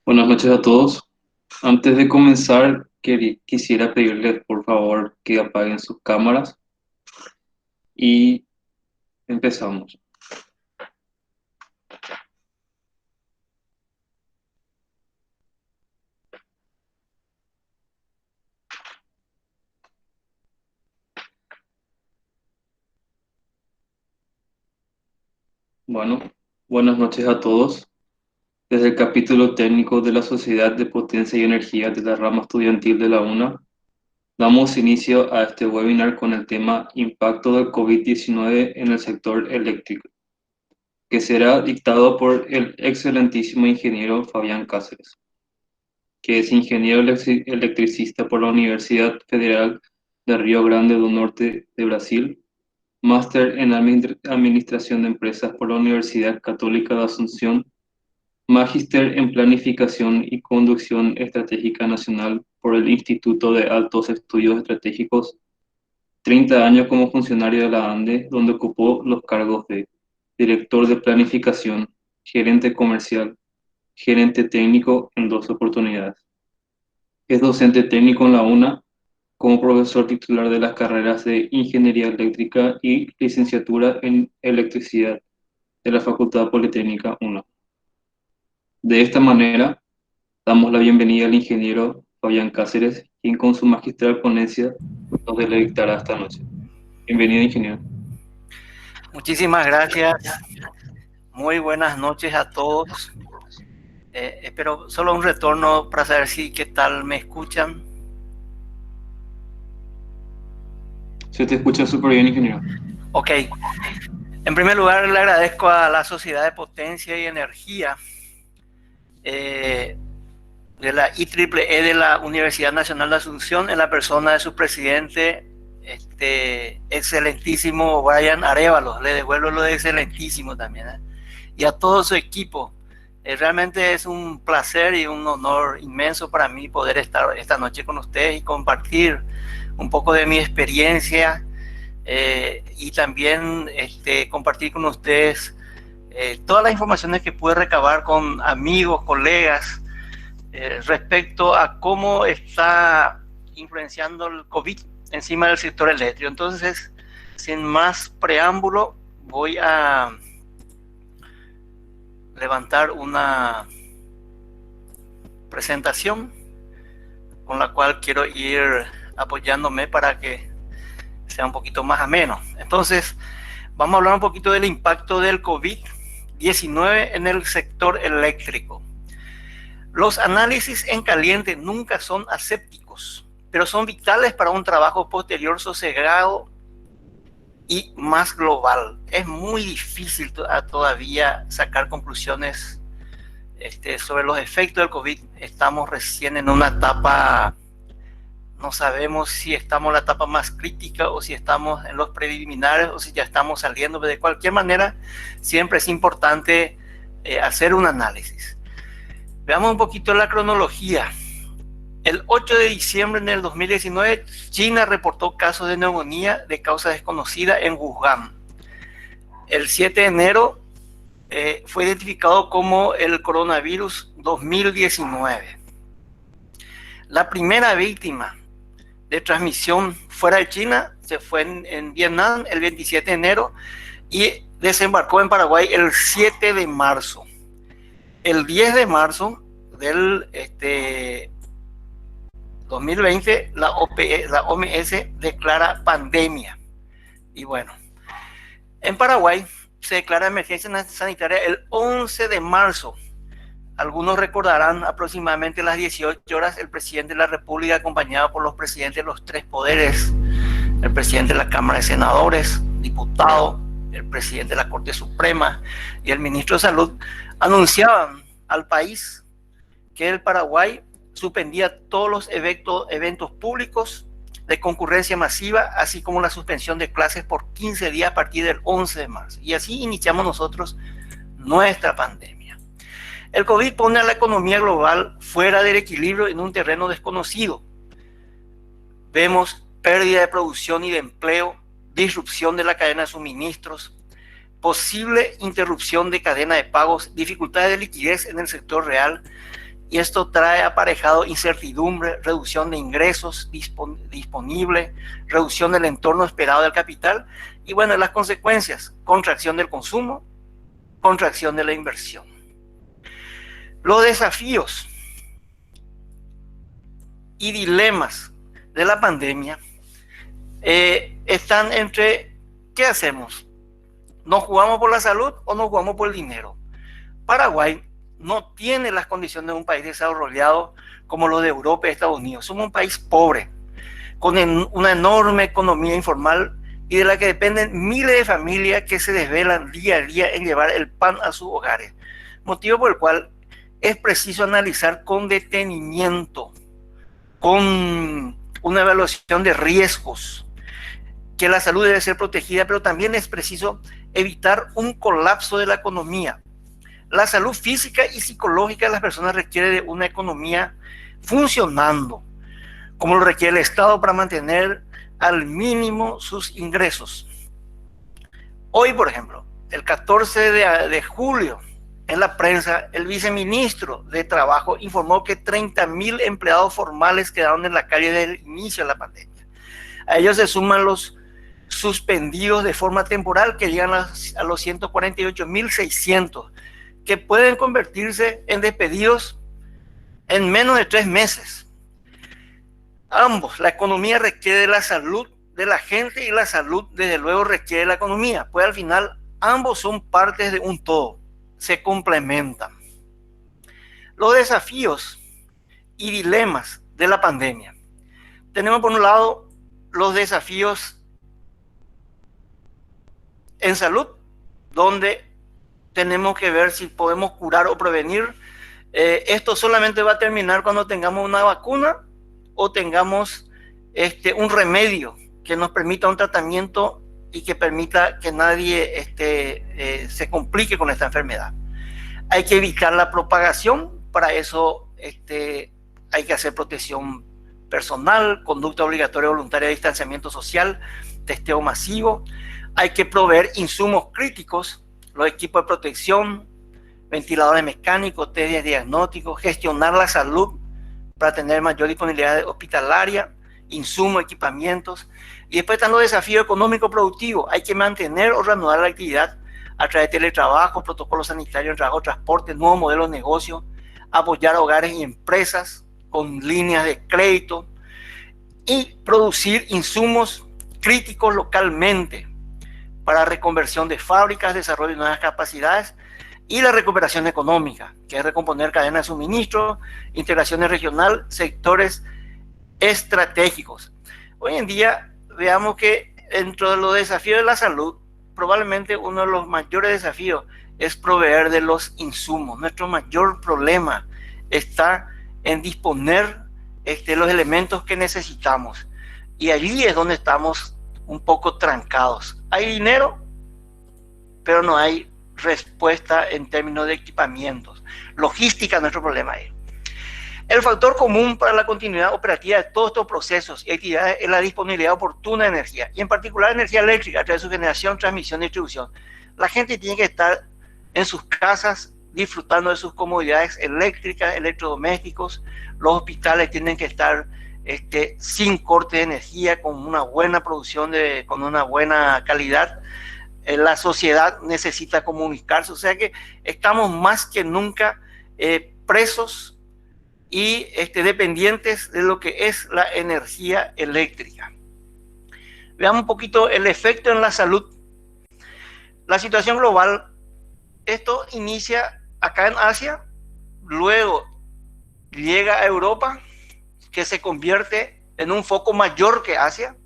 Buenas noches a todos. Antes de comenzar, quisiera pedirles por favor que apaguen sus cámaras y empezamos. Bueno, buenas noches a todos. Desde el capítulo técnico de la Sociedad de Potencia y Energía de la rama estudiantil de la UNA, damos inicio a este webinar con el tema Impacto del COVID-19 en el sector eléctrico, que será dictado por el excelentísimo ingeniero Fabián Cáceres, que es ingeniero electricista por la Universidad Federal de Río Grande do Norte de Brasil, máster en Administración de Empresas por la Universidad Católica de Asunción, magíster en Planificación y Conducción Estratégica Nacional por el Instituto de Altos Estudios Estratégicos, 30 años como funcionario de la ANDE, donde ocupó los cargos de director de planificación, gerente comercial, gerente técnico en 2 oportunidades. Es docente técnico en la UNA, como profesor titular de las carreras de Ingeniería Eléctrica y Licenciatura en Electricidad de la Facultad Politécnica UNA. De esta manera, damos la bienvenida al ingeniero Fabián Cáceres, quien con su magistral ponencia nos deleitará esta noche. Bienvenido, ingeniero. Muchísimas gracias. Muy buenas noches a todos. Espero solo un retorno para saber si qué tal me escuchan. Se te escucha súper bien, ingeniero. Ok. En primer lugar, le agradezco a la Sociedad de Potencia y Energía de la IEEE de la Universidad Nacional de Asunción, en la persona de su presidente, excelentísimo Brian Arévalo. Le devuelvo lo de excelentísimo también, y a todo su equipo. Realmente es un placer y un honor inmenso para mí poder estar esta noche con ustedes y compartir un poco de mi experiencia y también compartir con ustedes todas las informaciones que pude recabar con amigos, colegas, respecto a cómo está influenciando el COVID encima del sector eléctrico. Entonces, sin más preámbulo, voy a levantar una presentación con la cual quiero ir apoyándome para que sea un poquito más ameno. Entonces, vamos a hablar un poquito del impacto del COVID-19 en el sector eléctrico. Los análisis en caliente nunca son asépticos, pero son vitales para un trabajo posterior sosegado y más global. Es muy difícil todavía sacar conclusiones sobre los efectos del COVID. Estamos recién en una etapa, no sabemos si estamos en la etapa más crítica o si estamos en los preliminares o si ya estamos saliendo. De cualquier manera, siempre es importante hacer un análisis. Veamos un poquito la cronología. El 8 de diciembre del 2019, China reportó casos de neumonía de causa desconocida en Wuhan. El 7 de enero fue identificado como el coronavirus 2019. La primera víctima de transmisión fuera de China se fue en Vietnam el 27 de enero y desembarcó en Paraguay el 7 de marzo. El 10 de marzo del 2020, la OMS declara pandemia. Y bueno, en Paraguay se declara emergencia sanitaria el 11 de marzo. Algunos recordarán, aproximadamente a las 18 horas, el presidente de la República, acompañado por los presidentes de los 3 poderes, el presidente de la Cámara de Senadores, diputado, el presidente de la Corte Suprema y el ministro de Salud, anunciaban al país que el Paraguay suspendía todos los eventos públicos de concurrencia masiva, así como la suspensión de clases por 15 días a partir del 11 de marzo. Y así iniciamos nosotros nuestra pandemia. El COVID pone a la economía global fuera del equilibrio en un terreno desconocido. Vemos pérdida de producción y de empleo, disrupción de la cadena de suministros, posible interrupción de cadena de pagos, dificultades de liquidez en el sector real y esto trae aparejado incertidumbre, reducción de ingresos disponibles, reducción del entorno esperado del capital y bueno, las consecuencias, contracción del consumo, contracción de la inversión. Los desafíos y dilemas de la pandemia están entre ¿qué hacemos? ¿Nos jugamos por la salud o nos jugamos por el dinero? Paraguay no tiene las condiciones de un país desarrollado como lo de Europa y Estados Unidos. Somos un país pobre, con una enorme economía informal y de la que dependen miles de familias que se desvelan día a día en llevar el pan a sus hogares. Motivo por el cual es preciso analizar con detenimiento, con una evaluación de riesgos, que la salud debe ser protegida, pero también es preciso evitar un colapso de la economía. La salud física y psicológica de las personas requiere de una economía funcionando, como lo requiere el Estado para mantener al mínimo sus ingresos. Hoy, por ejemplo, el 14 de julio, en la prensa, el viceministro de Trabajo informó que 30.000 empleados formales quedaron en la calle desde el inicio de la pandemia. A ellos se suman los suspendidos de forma temporal, que llegan a los 148.600, que pueden convertirse en despedidos en menos de 3 meses. Ambos, la economía requiere de la salud de la gente y la salud, desde luego, requiere de la economía. Pues al final, ambos son partes de un todo, se complementan. Los desafíos y dilemas de la pandemia. Tenemos por un lado los desafíos en salud, donde tenemos que ver si podemos curar o prevenir. Esto solamente va a terminar cuando tengamos una vacuna o tengamos un remedio que nos permita un tratamiento y que permita que nadie se complique con esta enfermedad. Hay que evitar la propagación, para eso hay que hacer protección personal, conducta obligatoria voluntaria de distanciamiento social, testeo masivo. Hay que proveer insumos críticos, los equipos de protección, ventiladores mecánicos, test de diagnóstico, gestionar la salud para tener mayor disponibilidad hospitalaria, insumos, equipamientos. Y después están los desafíos económicos productivos. Hay que mantener o reanudar la actividad a través de teletrabajo, protocolos sanitarios, trabajo, transporte, nuevos modelos de negocio, apoyar hogares y empresas con líneas de crédito y producir insumos críticos localmente para reconversión de fábricas, desarrollo de nuevas capacidades y la recuperación económica, que es recomponer cadenas de suministro, integraciones regional, sectores estratégicos. Hoy en día veamos que dentro de los desafíos de la salud, probablemente uno de los mayores desafíos es proveer de los insumos. Nuestro mayor problema está en disponer los elementos que necesitamos. Y allí es donde estamos un poco trancados. Hay dinero, pero no hay respuesta en términos de equipamientos. Logística es nuestro problema ahí. El factor común para la continuidad operativa de todos estos procesos y actividades es la disponibilidad oportuna de energía, y en particular energía eléctrica a través de su generación, transmisión y distribución. La gente tiene que estar en sus casas disfrutando de sus comodidades eléctricas, electrodomésticos. Los hospitales tienen que estar sin corte de energía, con una buena producción, con una buena calidad. La sociedad necesita comunicarse, o sea que estamos más que nunca presos y dependientes de lo que es la energía eléctrica. Veamos un poquito el efecto en la salud. La situación global, esto inicia acá en Asia, luego llega a Europa, que se convierte en un foco mayor que Asia.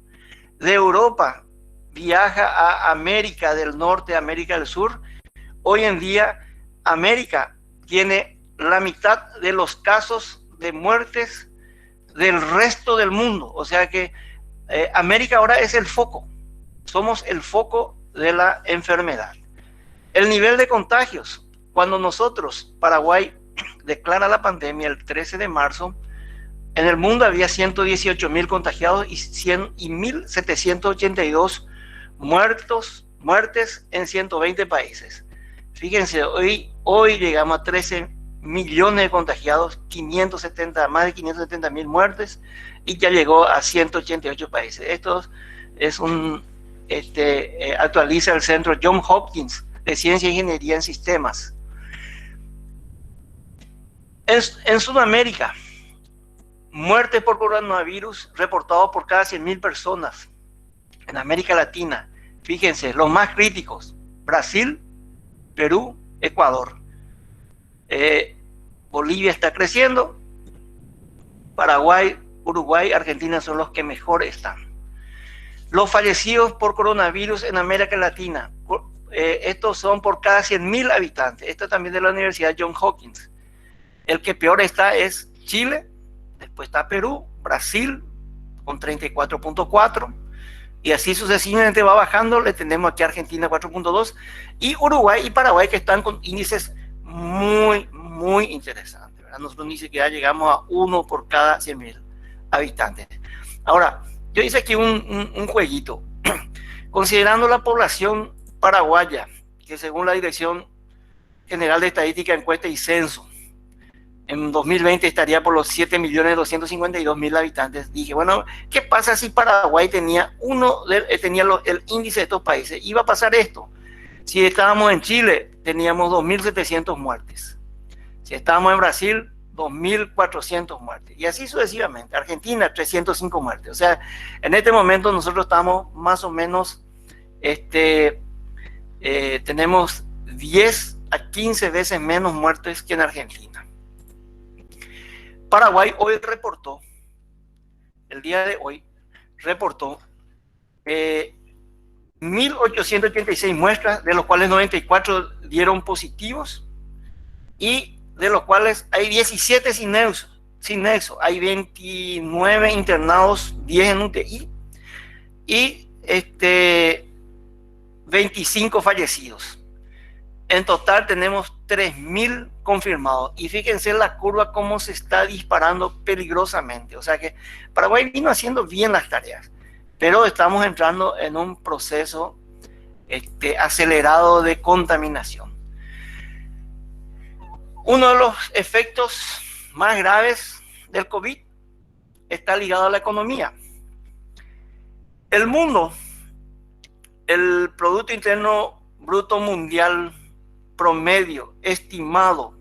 De Europa viaja a América del Norte, América del Sur. Hoy en día América tiene la mitad de los casos de muertes del resto del mundo. O sea que América ahora es el foco. Somos el foco de la enfermedad. El nivel de contagios. Cuando nosotros, Paraguay, declara la pandemia el 13 de marzo, en el mundo había 118.000 contagiados y 1.782 muertes en 120 países. Fíjense, hoy llegamos a millones de contagiados, más de 570.000 muertes, y ya llegó a 188 países. Esto es actualiza el centro Johns Hopkins de Ciencia e Ingeniería en Sistemas. En Sudamérica, muertes por coronavirus reportados por cada 100.000 personas. En América Latina, fíjense, los más críticos: Brasil, Perú, Ecuador. Bolivia está creciendo, Paraguay, Uruguay, Argentina son los que mejor están. Los fallecidos por coronavirus en América Latina, estos son por cada 100.000 habitantes. Esto también de la Universidad Johns Hopkins. El que peor está es Chile, después está Perú, Brasil con 34.4, y así sucesivamente va bajando. Le tenemos aquí a Argentina 4.2, y Uruguay y Paraguay, que están con índices muy, muy interesantes, ¿verdad? Nosotros ni siquiera llegamos a 1 por cada 100.000 habitantes. Ahora, yo hice aquí un jueguito. Considerando la población paraguaya, que según la Dirección General de Estadística, Encuesta y Censo, en 2020 estaría por los 7.252.000 habitantes, dije, bueno, ¿qué pasa si Paraguay tenía el índice de estos países? Iba a pasar esto. Si estábamos en Chile, teníamos 2.700 muertes. Si estábamos en Brasil, 2.400 muertes. Y así sucesivamente. Argentina, 305 muertes. O sea, en este momento nosotros estamos más o menos, tenemos 10 a 15 veces menos muertes que en Argentina. Paraguay hoy reportó, el día de hoy, reportó 1.886 muestras, de los cuales 94 dieron positivos, y de los cuales hay 17 sin nexo. Hay 29 internados, 10 en UTI, y 25 fallecidos. En total tenemos 3.000 confirmados. Y fíjense la curva cómo se está disparando peligrosamente. O sea que Paraguay vino haciendo bien las tareas, pero estamos entrando en un proceso acelerado de contaminación. Uno de los efectos más graves del COVID está ligado a la economía. El mundo, el Producto Interno Bruto Mundial promedio estimado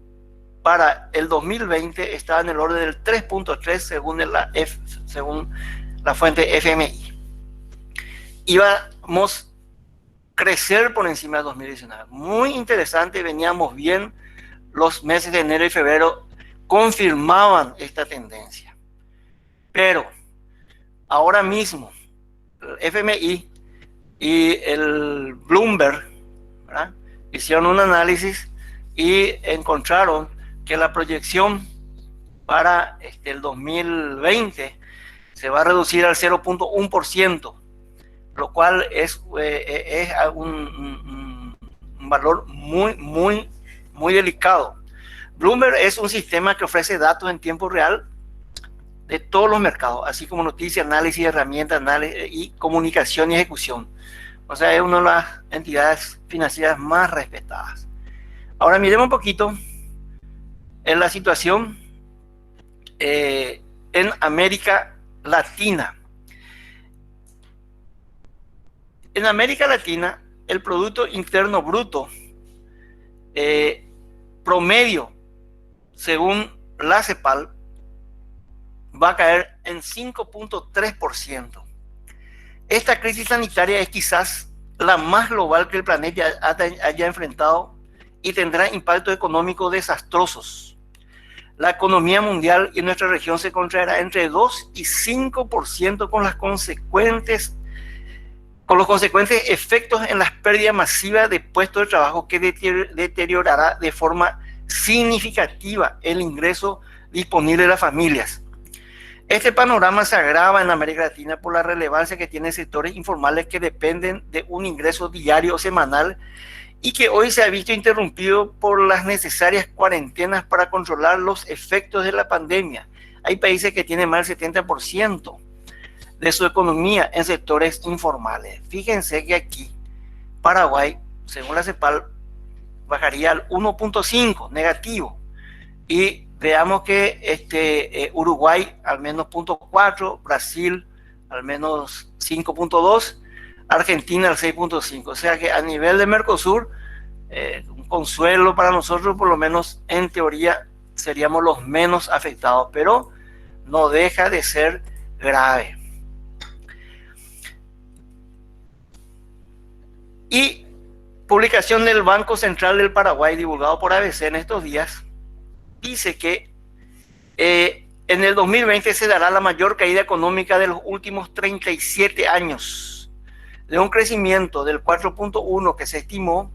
para el 2020 estaba en el orden del 3.3 según la fuente FMI. Íbamos a crecer por encima de 2019. Muy interesante, veníamos bien. Los meses de enero y febrero confirmaban esta tendencia. Pero ahora mismo el FMI y el Bloomberg, ¿verdad?, hicieron un análisis y encontraron que la proyección para el 2020 se va a reducir al 0.1%, lo cual es un valor muy, muy, muy delicado. Bloomberg es un sistema que ofrece datos en tiempo real de todos los mercados, así como noticias, análisis, herramientas, análisis y comunicación y ejecución. O sea, es una de las entidades financieras más respetadas. Ahora miremos un poquito en la situación en América Latina. En América Latina, el Producto Interno Bruto promedio, según la CEPAL, va a caer en 5.3%. Esta crisis sanitaria es quizás la más global que el planeta haya enfrentado y tendrá impactos económicos desastrosos. La economía mundial y nuestra región se contraerá entre 2 y 5% con los consecuentes efectos en las pérdidas masivas de puestos de trabajo, que deteriorará de forma significativa el ingreso disponible de las familias. Este panorama se agrava en América Latina por la relevancia que tienen sectores informales que dependen de un ingreso diario o semanal y que hoy se ha visto interrumpido por las necesarias cuarentenas para controlar los efectos de la pandemia. Hay países que tienen más del 70% de su economía en sectores informales. Fíjense que aquí Paraguay, según la CEPAL, bajaría al 1.5 negativo. y veamos que Uruguay al menos 0.4, Brasil al menos 5.2, Argentina al 6.5. O sea que a nivel de Mercosur, un consuelo para nosotros, por lo menos en teoría, seríamos los menos afectados, pero no deja de ser grave. Y publicación del Banco Central del Paraguay, divulgado por ABC en estos días, dice que en el 2020 se dará la mayor caída económica de los últimos 37 años. De un crecimiento del 4.1 que se estimó,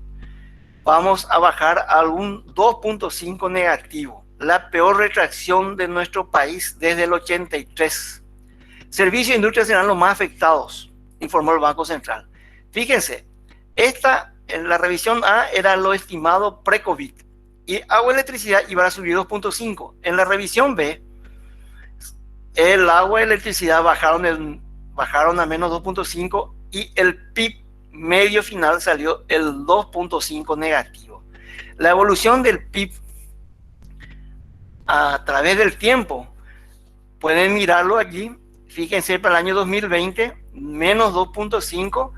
vamos a bajar a un 2.5 negativo, la peor retracción de nuestro país desde el 83. Servicios e industria serán los más afectados, informó el Banco Central. Fíjense, en la revisión A era lo estimado pre-COVID y agua y electricidad iban a subir 2.5. En la revisión B, el agua y electricidad bajaron a menos 2.5 y el PIB medio final salió el 2.5 negativo. La evolución del PIB a través del tiempo, pueden mirarlo allí. Fíjense, para el año 2020, menos 2.5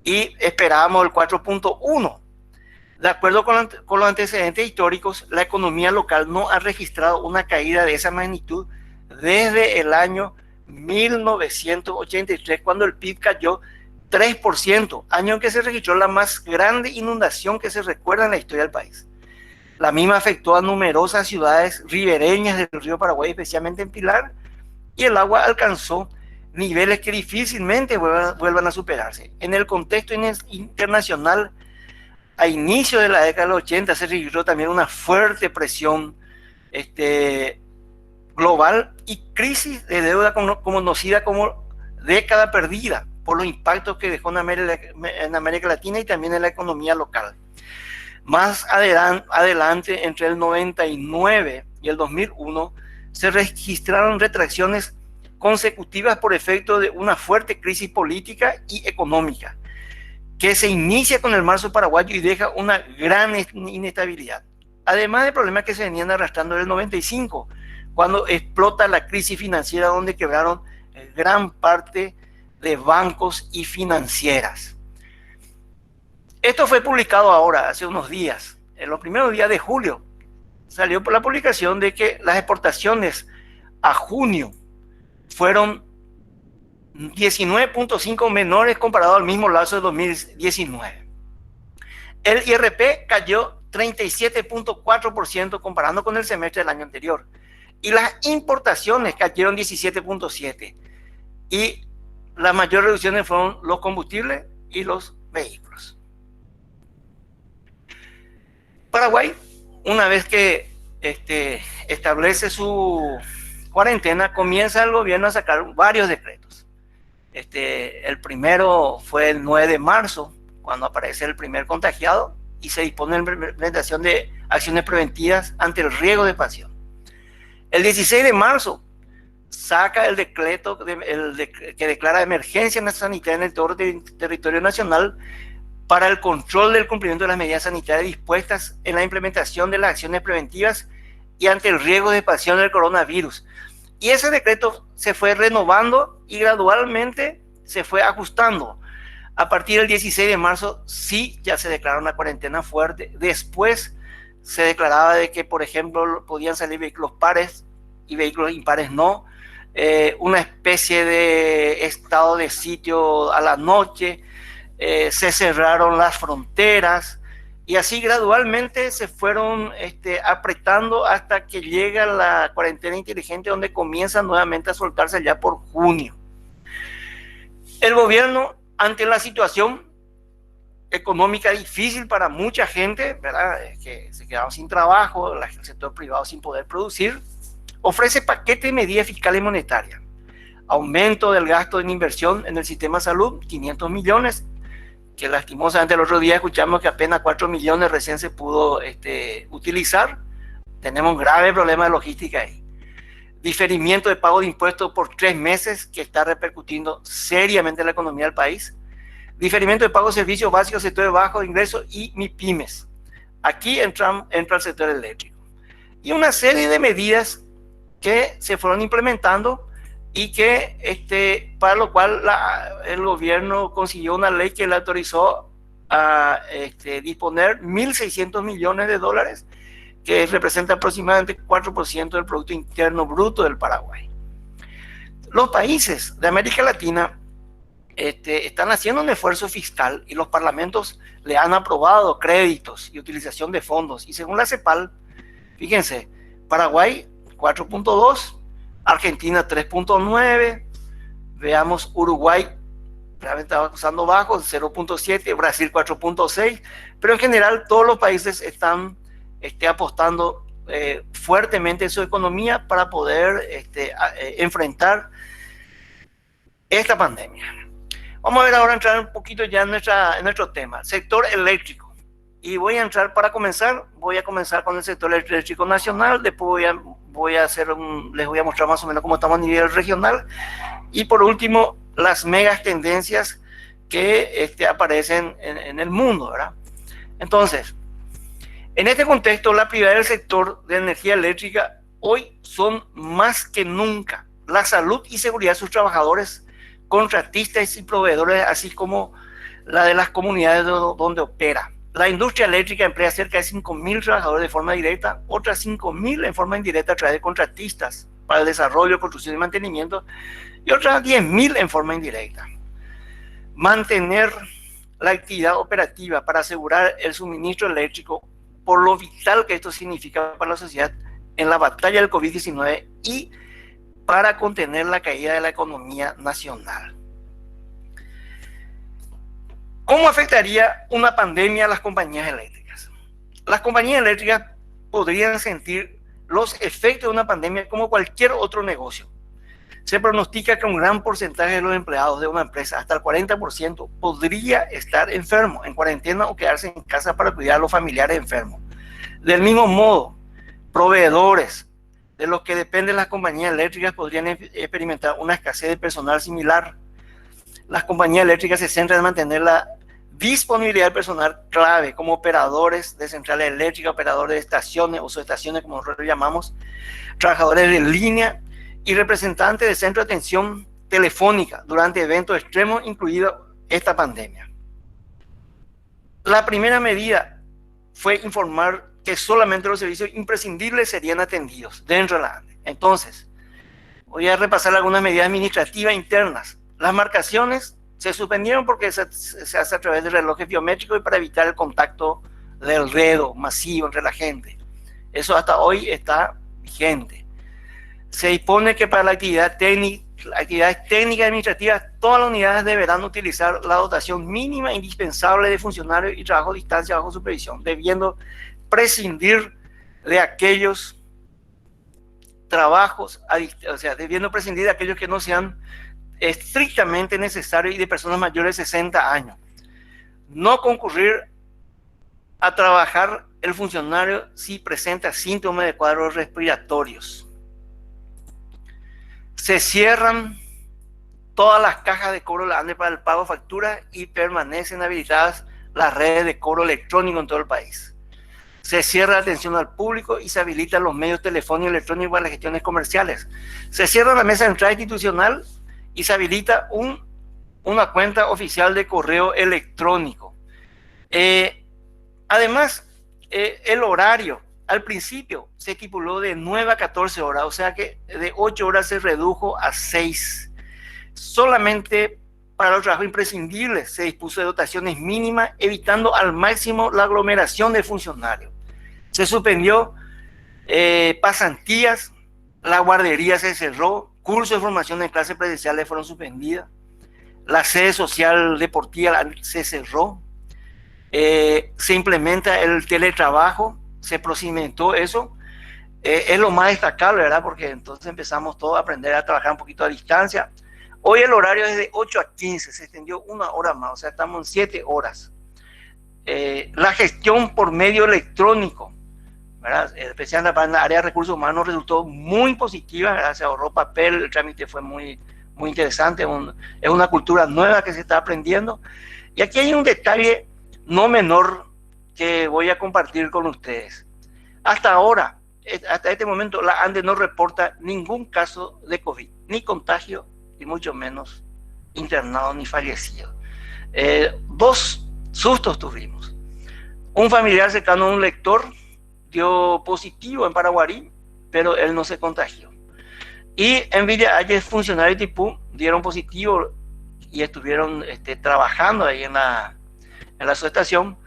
y esperábamos el 4.1. De acuerdo con los antecedentes históricos, la economía local no ha registrado una caída de esa magnitud desde el año 1983, cuando el PIB cayó 3%, año en que se registró la más grande inundación que se recuerda en la historia del país. La misma afectó a numerosas ciudades ribereñas del río Paraguay, especialmente en Pilar, y el agua alcanzó niveles que difícilmente vuelvan a superarse. En el contexto internacional, a inicio de la década de los 80 se registró también una fuerte presión global y crisis de deuda conocida como década perdida por los impactos que dejó en América Latina y también en la economía local. Más adelante, entre el 99 y el 2001, se registraron retracciones consecutivas por efecto de una fuerte crisis política y económica, que se inicia con el marzo paraguayo y deja una gran inestabilidad. Además de problemas que se venían arrastrando en el 95, cuando explota la crisis financiera, donde quebraron gran parte de bancos y financieras. Esto fue publicado ahora, hace unos días, en los primeros días de julio, salió por la publicación de que las exportaciones a junio fueron 19.5 menores comparado al mismo lapso de 2019. El IRP cayó 37.4% comparando con el semestre del año anterior. Y las importaciones cayeron 17.7%. Y las mayores reducciones fueron los combustibles y los vehículos. Paraguay, una vez que establece su cuarentena, comienza el gobierno a sacar varios decretos. El primero fue el 9 de marzo, cuando aparece el primer contagiado, y se dispone la implementación de acciones preventivas ante el riesgo de expansión. El 16 de marzo saca el decreto que declara emergencia sanitaria en el todo territorio nacional para el control del cumplimiento de las medidas sanitarias dispuestas en la implementación de las acciones preventivas y ante el riesgo de expansión del coronavirus. Y ese decreto se fue renovando y gradualmente se fue ajustando. A partir del 16 de marzo sí ya se declaró una cuarentena fuerte. Después se declaraba de que, por ejemplo, podían salir vehículos pares y vehículos impares no. Una especie de estado de sitio a la noche. Se cerraron las fronteras y así gradualmente se fueron apretando hasta que llega la cuarentena inteligente, donde comienza nuevamente a soltarse ya por junio. El gobierno, ante la situación económica difícil para mucha gente, ¿verdad?, que se quedaron sin trabajo, el sector privado sin poder producir, ofrece paquete de medidas fiscales y monetarias. Aumento del gasto en inversión en el sistema de salud, 500 millones, que lastimosamente el otro día escuchamos que apenas 4 millones recién se pudo utilizar. Tenemos un grave problema de logística ahí. Diferimiento de pago de impuestos por 3 meses, que está repercutiendo seriamente en la economía del país. Diferimiento de pago de servicios básicos, sector de bajo ingreso y MIPYMES. Aquí entra el sector eléctrico. y una serie de medidas que se fueron implementando y que para lo cual el gobierno consiguió una ley que le autorizó a disponer 1.600 millones de dólares, que representa aproximadamente 4% del Producto Interno Bruto del Paraguay. Los países de América Latina están haciendo un esfuerzo fiscal y los parlamentos le han aprobado créditos y utilización de fondos. Y según la CEPAL, fíjense, Paraguay 4.2, Argentina 3.9, veamos Uruguay, realmente estaba usando bajo, 0.7, Brasil 4.6, pero en general todos los países están apostando fuertemente en su economía para poder enfrentar esta pandemia. Vamos a ver ahora, entrar un poquito ya en nuestro tema, sector eléctrico. Y voy a entrar, para comenzar, voy a comenzar con el sector eléctrico nacional, después les voy a mostrar más o menos cómo estamos a nivel regional, y por último, las megas tendencias que aparecen en el mundo, ¿verdad? Entonces, en este contexto, la prioridad del sector de energía eléctrica hoy son más que nunca la salud y seguridad de sus trabajadores, contratistas y proveedores, así como la de las comunidades donde opera. La industria eléctrica emplea cerca de 5.000 trabajadores de forma directa, otras 5.000 en forma indirecta a través de contratistas para el desarrollo, construcción y mantenimiento, y otras 10.000 en forma indirecta. Mantener la actividad operativa para asegurar el suministro eléctrico, por lo vital que esto significa para la sociedad en la batalla del COVID-19 y para contener la caída de la economía nacional. ¿Cómo afectaría una pandemia a las compañías eléctricas? Las compañías eléctricas podrían sentir los efectos de una pandemia como cualquier otro negocio. Se pronostica que un gran porcentaje de los empleados de una empresa, hasta el 40%, podría estar enfermo, en cuarentena o quedarse en casa para cuidar a los familiares enfermos. Del mismo modo, proveedores de los que dependen las compañías eléctricas podrían experimentar una escasez de personal similar. Las compañías eléctricas se centran en mantener la disponibilidad de personal clave, como operadores de centrales eléctricas, operadores de estaciones o subestaciones, como nosotros llamamos, trabajadores de línea y representantes de centros de atención telefónica durante eventos extremos, incluida esta pandemia. La primera medida fue informar que solamente los servicios imprescindibles serían atendidos dentro de la ANDE. Entonces, voy a repasar algunas medidas administrativas internas. Las marcaciones se suspendieron porque se hace a través de relojes biométricos y para evitar el contacto del dedo masivo entre la gente. Eso hasta hoy está vigente. Se dispone que para las actividades técnicas y administrativas, todas las unidades deberán utilizar la dotación mínima indispensable de funcionarios y trabajo a distancia bajo supervisión, debiendo prescindir de aquellos trabajos, debiendo prescindir de aquellos que no sean estrictamente necesarios y de personas mayores de 60 años. No concurrir a trabajar el funcionario si presenta síntomas de cuadros respiratorios. Se cierran todas las cajas de cobro de la ANDE para el pago de facturas y permanecen habilitadas las redes de cobro electrónico en todo el país. Se cierra la atención al público y se habilitan los medios telefónicos y electrónicos para las gestiones comerciales. Se cierra la mesa de entrada institucional y se habilita una cuenta oficial de correo electrónico. Además, el horario al principio se estipuló de 9 a 14 horas, o sea que de 8 horas se redujo a 6. Solamente para los trabajos imprescindibles se dispuso de dotaciones mínimas, evitando al máximo la aglomeración de funcionarios. Se suspendió pasantías, la guardería se cerró, cursos de formación en clases presenciales fueron suspendidas, la sede social deportiva se cerró, se implementa el teletrabajo, se procedimentó eso, es lo más destacable, ¿verdad? Porque entonces empezamos todos a aprender a trabajar un poquito a distancia. Hoy el horario es de 8 a 15, se extendió 1 hora más, o sea, estamos en 7 horas. La gestión por medio electrónico, ¿verdad? Especialmente para el área de recursos humanos resultó muy positiva, ¿verdad? Se ahorró papel, el trámite fue muy interesante, es una cultura nueva que se está aprendiendo. Y aquí hay un detalle no menor que voy a compartir con ustedes. Hasta ahora, hasta este momento la ANDE no reporta ningún caso de COVID, ni contagio, ni mucho menos internado ni fallecido. 2 sustos tuvimos. Un familiar cercano a un lector dio positivo en Paraguarí, pero él no se contagió. Y en Villa Ayes, funcionarios de Tipú dieron positivo y estuvieron trabajando ahí en la subestación,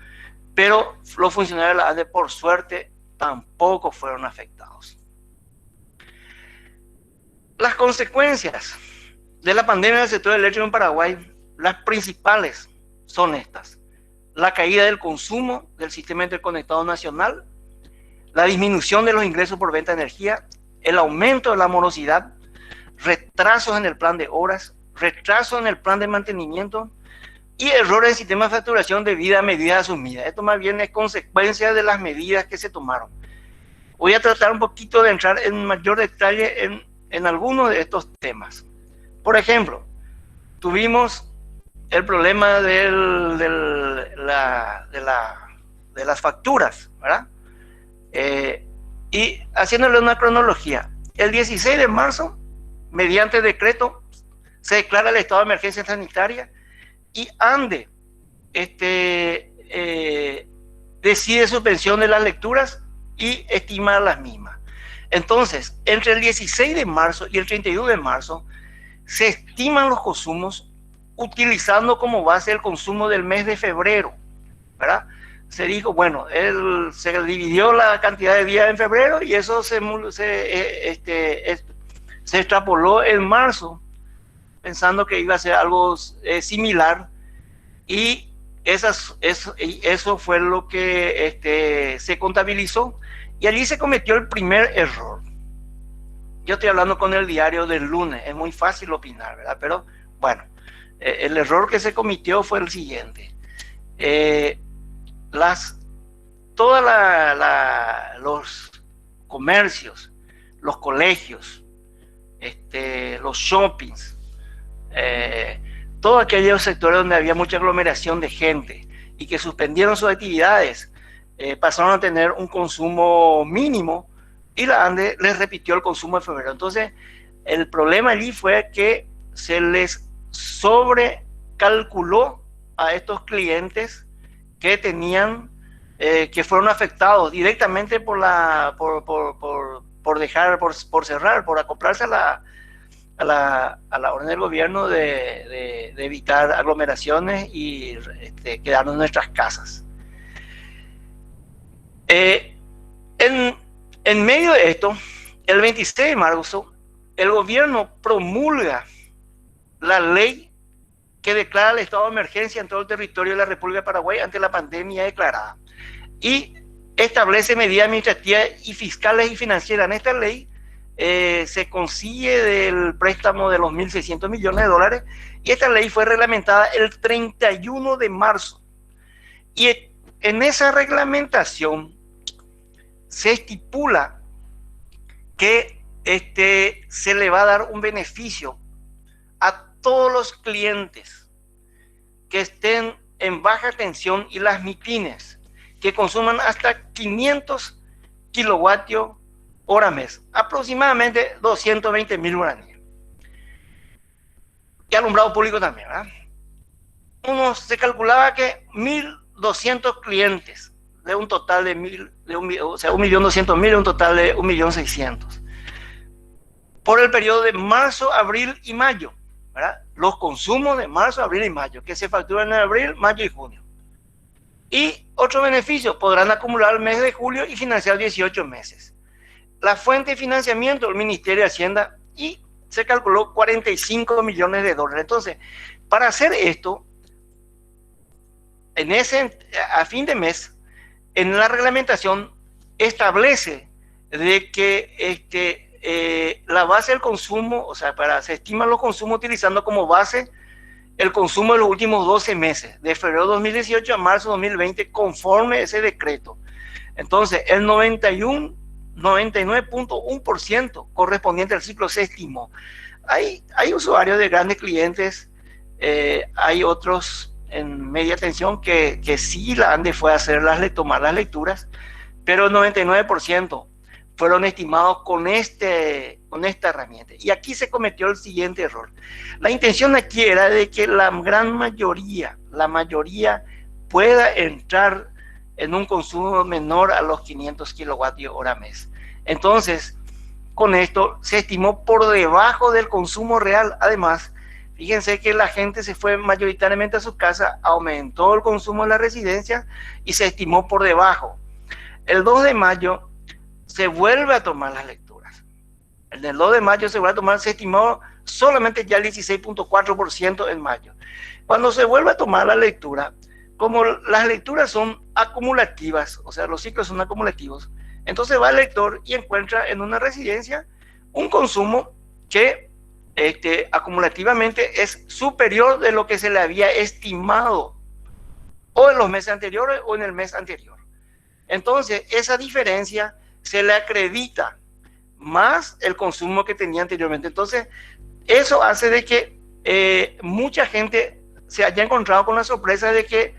pero los funcionarios de la ANDE, por suerte, tampoco fueron afectados. Las consecuencias de la pandemia del sector eléctrico en Paraguay, las principales son estas: la caída del consumo del sistema interconectado nacional, la disminución de los ingresos por venta de energía, el aumento de la morosidad, retrasos en el plan de obras, retrasos en el plan de mantenimiento y errores en sistema de facturación debido a medidas asumidas. Esto más bien es consecuencia de las medidas que se tomaron. Voy a tratar un poquito de entrar en mayor detalle en algunos de estos temas. Por ejemplo, tuvimos el problema de las facturas, ¿verdad? Y haciéndole una cronología, el 16 de marzo, mediante decreto, se declara el estado de emergencia sanitaria y ANDE decide suspensión de las lecturas y estima las mismas. Entonces, entre el 16 de marzo y el 31 de marzo, se estiman los consumos utilizando como base el consumo del mes de febrero, ¿verdad? Se dijo, bueno, se dividió la cantidad de días en febrero y eso se extrapoló en marzo, pensando que iba a ser algo similar, y eso fue lo que se contabilizó, y allí se cometió el primer error. Yo estoy hablando con el diario del lunes, es muy fácil opinar, ¿verdad? Pero bueno, el error que se cometió fue el siguiente. Todos los comercios, los colegios, los shoppings, todos aquellos sectores donde había mucha aglomeración de gente y que suspendieron sus actividades, pasaron a tener un consumo mínimo, y la ANDE les repitió el consumo de febrero. Entonces, el problema allí fue que se les sobrecalculó a estos clientes que tenían, que fueron afectados directamente por cerrar, por acoplarse a la orden del gobierno de evitar aglomeraciones y quedarnos en nuestras casas. En medio de esto, el 26 de marzo, el gobierno promulga la ley que declara el estado de emergencia en todo el territorio de la República de Paraguay ante la pandemia declarada, y establece medidas administrativas y fiscales y financieras. En esta ley se consigue del préstamo de los 1.600 millones de dólares, y esta ley fue reglamentada el 31 de marzo. Y en esa reglamentación se estipula que se le va a dar un beneficio a todos los clientes que estén en baja tensión y las MIPYMES que consuman hasta 500 kilovatios hora mes, aproximadamente 220.000 guaraníes. Y alumbrado público también, ¿verdad? Se calculaba que 1.200 clientes de un total de 1.200.000, un total de 1.600.000. Por el periodo de marzo, abril y mayo, ¿verdad? Los consumos de marzo, abril y mayo, que se facturan en abril, mayo y junio. Y otro beneficio, podrán acumular el mes de julio y financiar 18 meses. La fuente de financiamiento del Ministerio de Hacienda, y se calculó 45 millones de dólares. Entonces, para hacer esto, a fin de mes, en la reglamentación establece de que la base del consumo, o sea, se estiman los consumos utilizando como base el consumo de los últimos 12 meses, de febrero 2018 a marzo 2020, conforme ese decreto. Entonces, el 99.1% correspondiente al ciclo se estimó. Hay usuarios de grandes clientes, hay otros en media tensión que sí la ANDE fue a tomar las lecturas, pero el 99%. fueron estimados con esta herramienta. Y aquí se cometió el siguiente error. La intención aquí era de que la mayoría pueda entrar en un consumo menor a los 500 kilovatios hora mes. Entonces, con esto se estimó por debajo del consumo real. Además, fíjense que la gente se fue mayoritariamente a su casa, aumentó el consumo en la residencia y se estimó por debajo. El 2 de mayo se vuelve a tomar las lecturas. El 2 de mayo se vuelve a tomar, se estimó solamente ya el 16.4% en mayo. Cuando se vuelve a tomar la lectura, como las lecturas son acumulativas, o sea, los ciclos son acumulativos, entonces va el lector y encuentra en una residencia un consumo que acumulativamente es superior de lo que se le había estimado o en los meses anteriores o en el mes anterior. Entonces, esa diferencia se le acredita más el consumo que tenía anteriormente. Entonces, eso hace de que mucha gente se haya encontrado con la sorpresa de que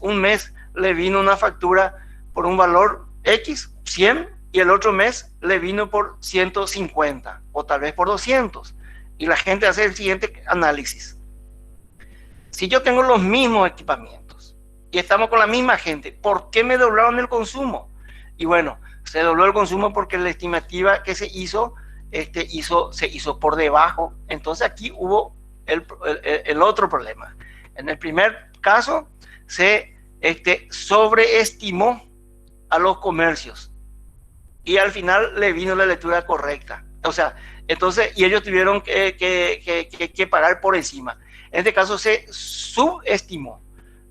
un mes le vino una factura por un valor X, 100, y el otro mes le vino por 150 o tal vez por 200. Y la gente hace el siguiente análisis. Si yo tengo los mismos equipamientos y estamos con la misma gente, ¿por qué me doblaron el consumo? Y bueno, se dobló el consumo porque la estimativa que se hizo por debajo. Entonces aquí hubo el otro problema. En el primer caso se sobreestimó a los comercios y al final le vino la lectura correcta. O sea, entonces, y ellos tuvieron que pagar por encima. En este caso se subestimó.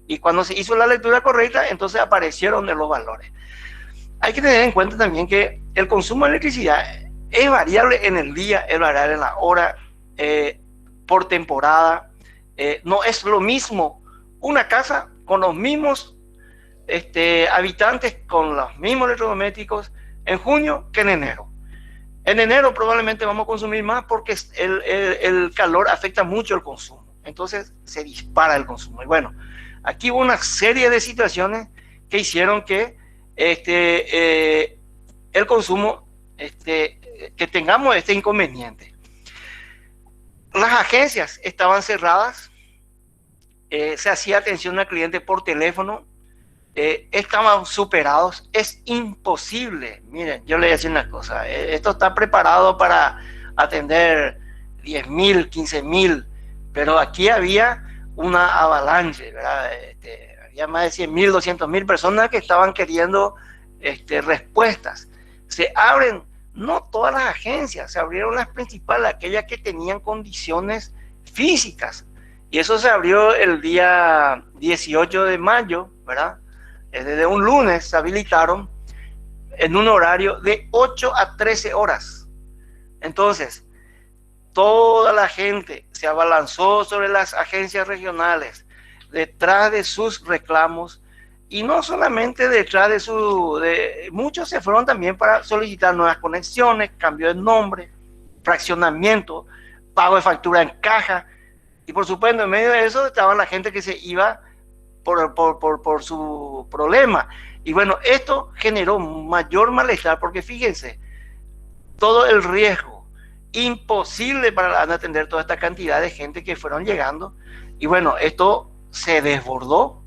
Y cuando se hizo la lectura correcta, entonces aparecieron los valores. Hay que tener en cuenta también que el consumo de electricidad es variable en el día, es variable en la hora, por temporada. No es lo mismo una casa con los mismos habitantes, con los mismos electrodomésticos en junio que en enero. En enero probablemente vamos a consumir más porque el calor afecta mucho el consumo. Entonces se dispara el consumo. Y bueno, aquí hubo una serie de situaciones que hicieron que el consumo, que tengamos este inconveniente. Las agencias estaban cerradas, se hacía atención al cliente por teléfono, estaban superados. Es imposible. Miren, yo le voy a decir una cosa, esto está preparado para atender 10.000, 15.000, pero aquí había una avalanche, ¿verdad? Había más de 100.000, 200.000 personas que estaban queriendo respuestas. Se abren, no todas las agencias, se abrieron las principales, aquellas que tenían condiciones físicas, y eso se abrió el día 18 de mayo, ¿verdad? Desde un lunes se habilitaron en un horario de 8 a 13 horas. Entonces, toda la gente se abalanzó sobre las agencias regionales detrás de sus reclamos, y no solamente detrás de muchos se fueron también para solicitar nuevas conexiones, cambio de nombre, fraccionamiento, pago de factura en caja, y por supuesto en medio de eso estaba la gente que se iba por su problema. Y bueno, esto generó mayor malestar porque fíjense, todo el riesgo, imposible para atender toda esta cantidad de gente que fueron llegando, y bueno, esto se desbordó.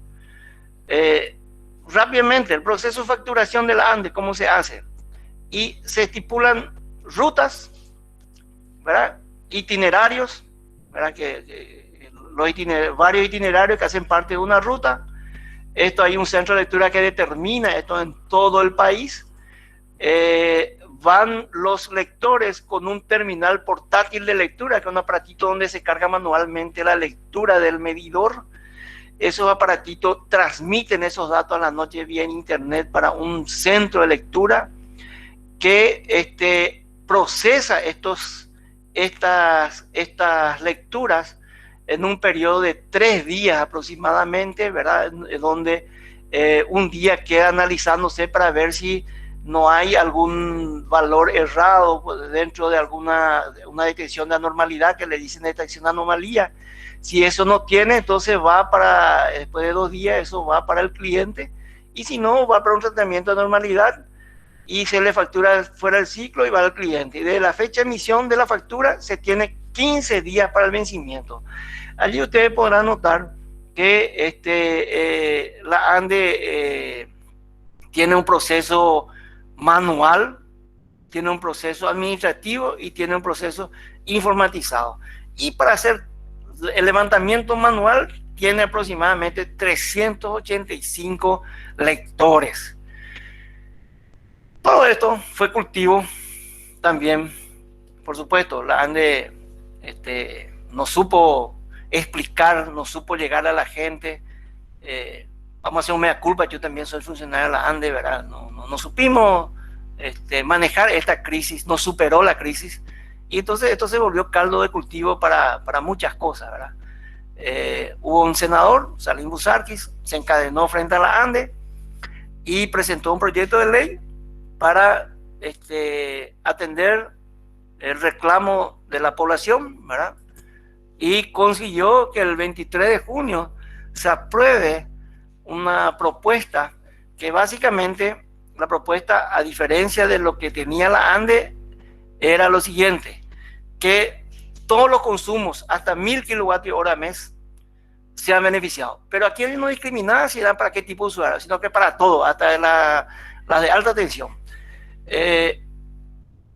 Rápidamente, el proceso de facturación de la ANDE, ¿cómo se hace? Y se estipulan rutas, ¿verdad? Itinerarios, ¿verdad? Varios itinerarios que hacen parte de una ruta. Esto hay un centro de lectura que determina esto en todo el país. Van los lectores con un terminal portátil de lectura, que es un aparatito donde se carga manualmente la lectura del medidor. Esos aparatitos transmiten esos datos a la noche vía internet para un centro de lectura que procesa estas lecturas en un periodo de 3 días aproximadamente, ¿verdad? Donde un día queda analizándose para ver si no hay algún valor errado dentro de una detección de anormalidad, que le dicen detección de anomalía. Si eso no tiene, entonces después de 2 días, eso va para el cliente, y si no, va para un tratamiento de normalidad, y se le factura fuera del ciclo y va al cliente. Y de la fecha de emisión de la factura se tiene 15 días para el vencimiento. Allí ustedes podrán notar que la ANDE tiene un proceso manual, tiene un proceso administrativo y tiene un proceso informatizado. Y para hacer el levantamiento manual tiene aproximadamente 385 lectores. Todo esto fue cultivo también, por supuesto. La ANDE no supo explicar, no supo llegar a la gente. Vamos a hacer un mea culpa, yo también soy funcionario de la ANDE, ¿verdad? No supimos manejar esta crisis, no superó la crisis, y entonces esto se volvió caldo de cultivo para muchas cosas, ¿verdad? Hubo un senador, Salim Busarquis, se encadenó frente a la ANDE y presentó un proyecto de ley para atender el reclamo de la población, ¿verdad? Y consiguió que el 23 de junio se apruebe una propuesta que básicamente, la propuesta, a diferencia de lo que tenía la ANDE, era lo siguiente: que todos los consumos hasta 1000 kWh mes sean beneficiados. Pero aquí no discriminaba si eran para qué tipo de usuario, sino que para todo, hasta la de alta tensión,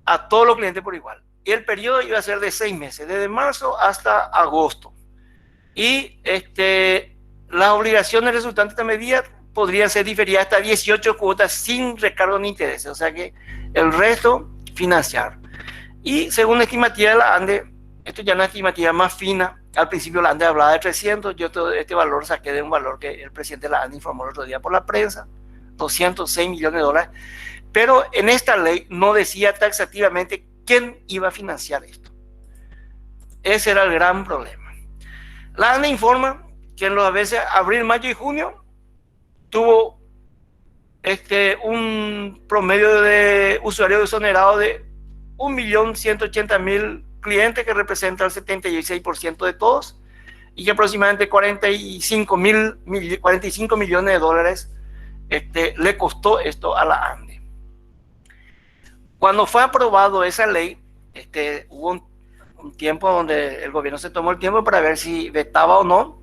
a todos los clientes por igual. Y el periodo iba a ser de 6 meses, desde marzo hasta agosto. Y las obligaciones resultantes de esta medida podrían ser diferidas hasta 18 cuotas sin recargo ni intereses, o sea que el resto financiar. Y según la estimativa de la ANDE, esto ya es una estimativa más fina. Al principio la ANDE hablaba de 300, yo todo este valor saqué de un valor que el presidente de la ANDE informó el otro día por la prensa, 206 millones de dólares, pero en esta ley no decía taxativamente quién iba a financiar esto. Ese era el gran problema. La ANDE informa que en los meses abril, mayo y junio tuvo un promedio de usuarios exonerados de 1.180.000 clientes, que representa el 76% de todos, y que aproximadamente 45 millones de dólares le costó esto a la ANDE. Cuando fue aprobado esa ley, hubo un tiempo donde el gobierno se tomó el tiempo para ver si vetaba o no.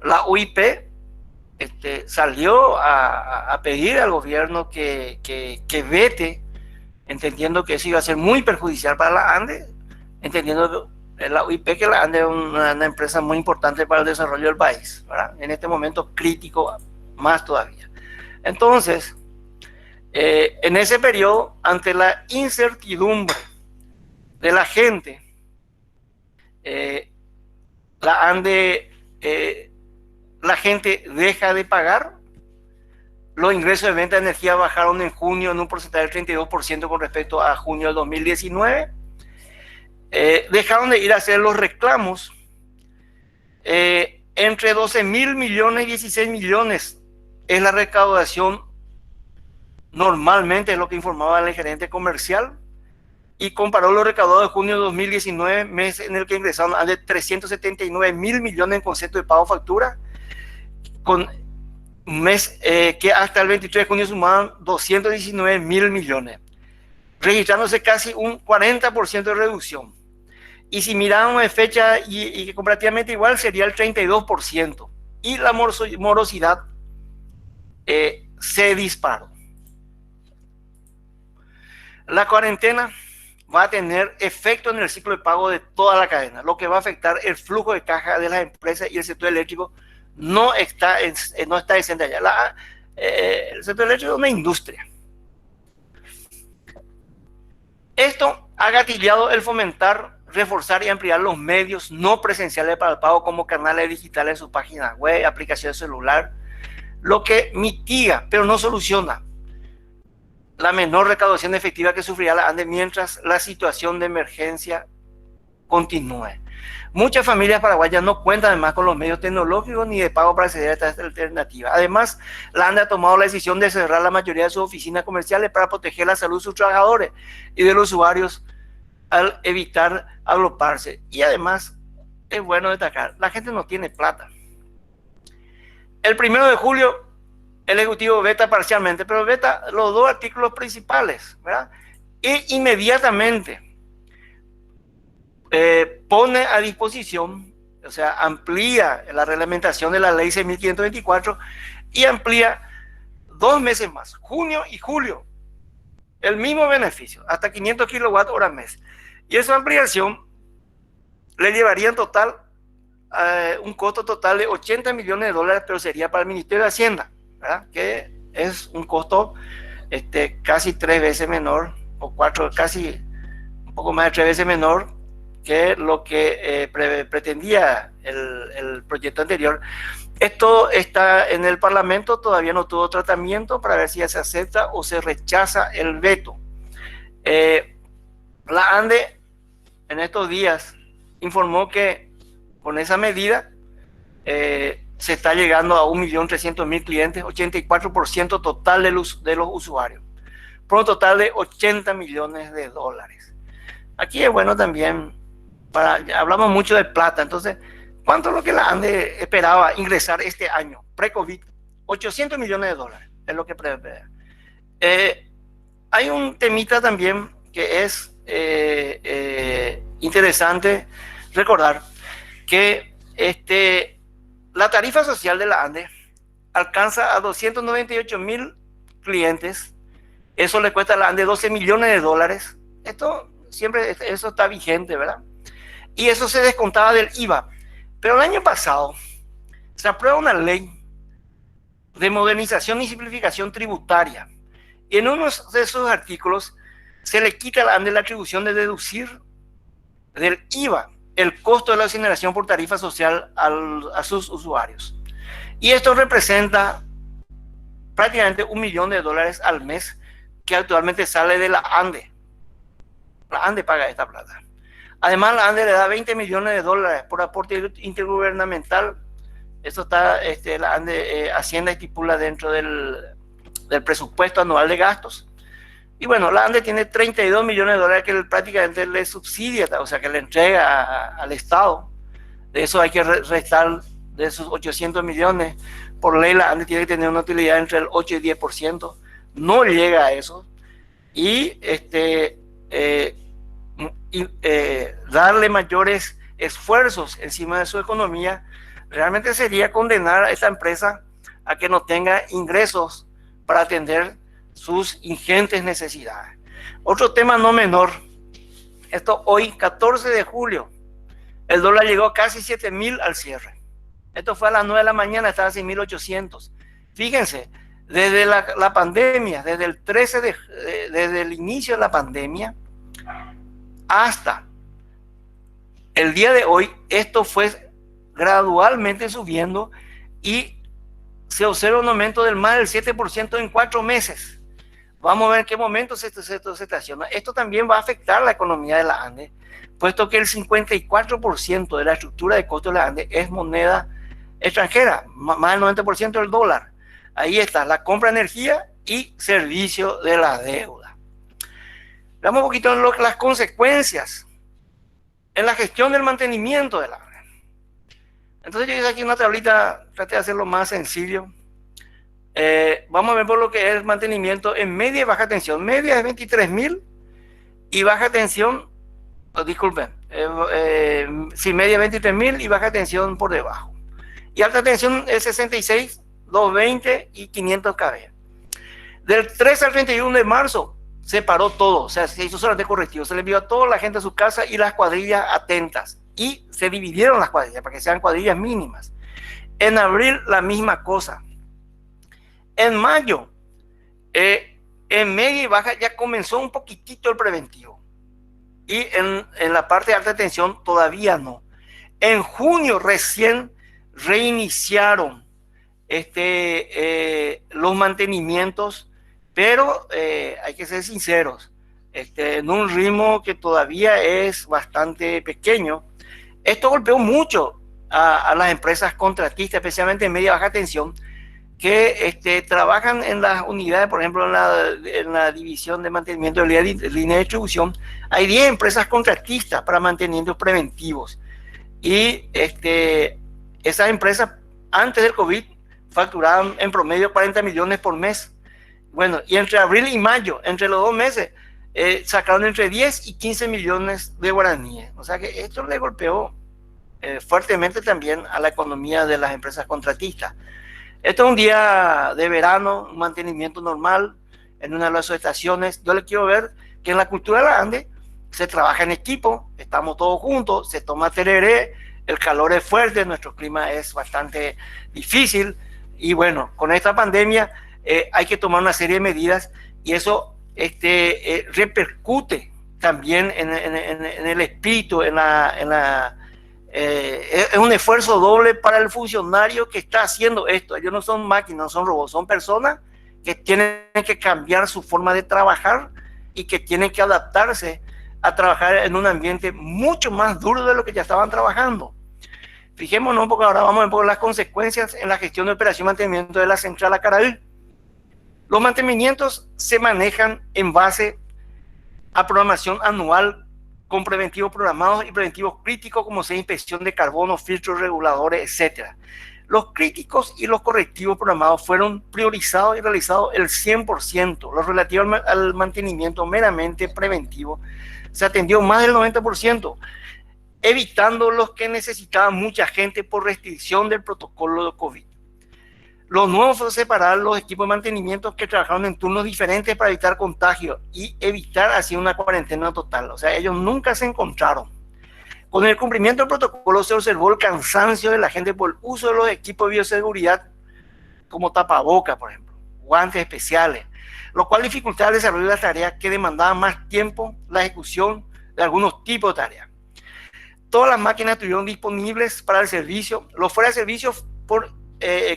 La UIP salió a pedir al gobierno que vete, entendiendo que eso iba a ser muy perjudicial para la ANDE, entendiendo la UIP que la ANDE es una empresa muy importante para el desarrollo del país, ¿verdad? En este momento crítico más todavía. Entonces, en ese periodo, ante la incertidumbre de la gente, la ANDE, la gente deja de pagar. Los ingresos de venta de energía bajaron en junio en un porcentaje del 32% con respecto a junio del 2019. Dejaron de ir a hacer los reclamos. Entre 12.000 millones y 16 millones es la recaudación normalmente, es lo que informaba el gerente comercial, y comparó los recaudados de junio de 2019, mes en el que ingresaron a de 379.000 millones en concepto de pago factura, con un mes que hasta el 23 de junio sumaban 219.000 millones, registrándose casi un 40% de reducción. Y si miramos de fecha y comparativamente igual, sería el 32%. Y la morosidad se disparó. La cuarentena va a tener efecto en el ciclo de pago de toda la cadena, lo que va a afectar el flujo de caja de las empresas, y el sector eléctrico no está exento allá. El sector eléctrico es una industria. Esto ha gatillado el fomentar, reforzar y ampliar los medios no presenciales para el pago, como canales digitales en su página web, aplicaciones celular, lo que mitiga, pero no soluciona, la menor recaudación efectiva que sufrirá la ANDE mientras la situación de emergencia continúe. Muchas familias paraguayas no cuentan además con los medios tecnológicos ni de pago para acceder a esta alternativa. Además, la ANDE ha tomado la decisión de cerrar la mayoría de sus oficinas comerciales para proteger la salud de sus trabajadores y de los usuarios al evitar agruparse. Y además, es bueno destacar, la gente no tiene plata. El 1 de julio el Ejecutivo veta parcialmente, pero veta los dos artículos principales, ¿verdad? E inmediatamente pone a disposición, o sea, amplía la reglamentación de la ley 6.524 y amplía 2 meses más, junio y julio, el mismo beneficio, hasta 500 kWh mes. Y esa ampliación le llevaría en total un costo total de 80 millones de dólares, pero sería para el Ministerio de Hacienda, ¿verdad? Que es un costo casi 3 veces menor, o 4, casi un poco más de 3 veces menor que lo que pretendía el proyecto anterior. Esto está en el Parlamento, todavía no tuvo tratamiento para ver si ya se acepta o se rechaza el veto. La ANDE en estos días informó que con esa medida se está llegando a 1.300.000 clientes, 84% total de los usuarios, por un total de 80 millones de dólares. Aquí es bueno también, hablamos mucho de plata, entonces, ¿cuánto es lo que la ANDE esperaba ingresar este año, pre-COVID? 800 millones de dólares, es lo que prevé. Hay un temita también que es interesante recordar, que la tarifa social de la ANDE alcanza a 298.000 clientes. Eso le cuesta a la ANDE 12 millones de dólares. Esto siempre, eso está vigente, ¿verdad? Y eso se descontaba del IVA. Pero el año pasado se aprueba una ley de modernización y simplificación tributaria. Y en uno de esos artículos se le quita a la ANDE la atribución de deducir del IVA el costo de la asignación por tarifa social a sus usuarios. Y esto representa prácticamente 1 millón de dólares al mes que actualmente sale de la ANDE. La ANDE paga esta plata. Además, la ANDE le da 20 millones de dólares por aporte intergubernamental. Esto está, la ANDE, Hacienda estipula dentro del presupuesto anual de gastos. Y bueno, la ANDE tiene 32 millones de dólares que prácticamente le subsidia, o sea, que le entrega al Estado. De eso hay que restar de esos 800 millones. Por ley, la ANDE tiene que tener una utilidad entre el 8 y 10%. No llega a eso. Y darle mayores esfuerzos encima de su economía realmente sería condenar a esta empresa a que no tenga ingresos para atender sus ingentes necesidades. Otro tema no menor, esto hoy 14 de julio, el dólar llegó a casi 7.000 al cierre. Esto fue a las 9 de la mañana, estaba a 6.800. Fíjense, desde la pandemia, desde el 13 desde el inicio de la pandemia hasta el día de hoy, esto fue gradualmente subiendo y se observa un aumento del más del 7% en 4 meses. Vamos a ver en qué momento se estaciona. Esto también va a afectar la economía de la ANDE, puesto que el 54% de la estructura de costos de la ANDE es moneda extranjera, más del 90% del dólar. Ahí está la compra de energía y servicio de la deuda. Veamos un poquito en las consecuencias en la gestión del mantenimiento de la ANDE. Entonces yo hice aquí una tablita, traté de hacerlo más sencillo. Vamos a ver por lo que es el mantenimiento en media y baja tensión. Media es 23.000 y baja tensión, disculpen, sí, media 23.000 y baja tensión por debajo. Y alta tensión es 66, 220 y 500 kV. Del 3 al 31 de marzo se paró todo, o sea, se hizo solamente correctivo, se le envió a toda la gente a su casa y las cuadrillas atentas. Y se dividieron las cuadrillas para que sean cuadrillas mínimas. En abril la misma cosa. En mayo, en media y baja ya comenzó un poquitito el preventivo. Y en la parte de alta tensión todavía no. En junio recién reiniciaron los mantenimientos, pero hay que ser sinceros, en un ritmo que todavía es bastante pequeño. Esto golpeó mucho a las empresas contratistas, especialmente en media y baja tensión, que trabajan en las unidades, por ejemplo, en la división de mantenimiento de línea de distribución. Hay 10 empresas contratistas para mantenimientos preventivos. Y esas empresas, antes del COVID, facturaban en promedio 40 millones por mes. Bueno, y entre abril y mayo, entre los 2 meses, sacaron entre 10 y 15 millones de guaraníes. O sea que esto le golpeó fuertemente también a la economía de las empresas contratistas. Esto es un día de verano, un mantenimiento normal en una de las estaciones. Yo le quiero ver que en la cultura de la Ande se trabaja en equipo, estamos todos juntos, se toma tereré, el calor es fuerte, nuestro clima es bastante difícil y bueno, con esta pandemia hay que tomar una serie de medidas y eso repercute también en el espíritu, es un esfuerzo doble para el funcionario que está haciendo esto. Ellos no son máquinas, no son robots, son personas que tienen que cambiar su forma de trabajar y que tienen que adaptarse a trabajar en un ambiente mucho más duro de lo que ya estaban trabajando. Fijémonos, porque ahora vamos a ver por las consecuencias en la gestión de operación y mantenimiento de la central Acaraí. Los mantenimientos se manejan en base a programación anual con preventivos programados y preventivos críticos como sea inspección de carbono, filtros reguladores, etc. Los críticos y los correctivos programados fueron priorizados y realizados el 100%. Lo relativo al mantenimiento meramente preventivo se atendió más del 90%, evitando los que necesitaban mucha gente por restricción del protocolo de COVID. Lo nuevo fue separar los equipos de mantenimiento que trabajaron en turnos diferentes para evitar contagio y evitar así una cuarentena total. O sea, ellos nunca se encontraron. Con el cumplimiento del protocolo se observó el cansancio de la gente por el uso de los equipos de bioseguridad como tapabocas, por ejemplo, guantes especiales, lo cual dificultaba el desarrollo de las tareas que demandaban más tiempo, la ejecución de algunos tipos de tareas. Todas las máquinas estuvieron disponibles para el servicio. Los fuera de servicio por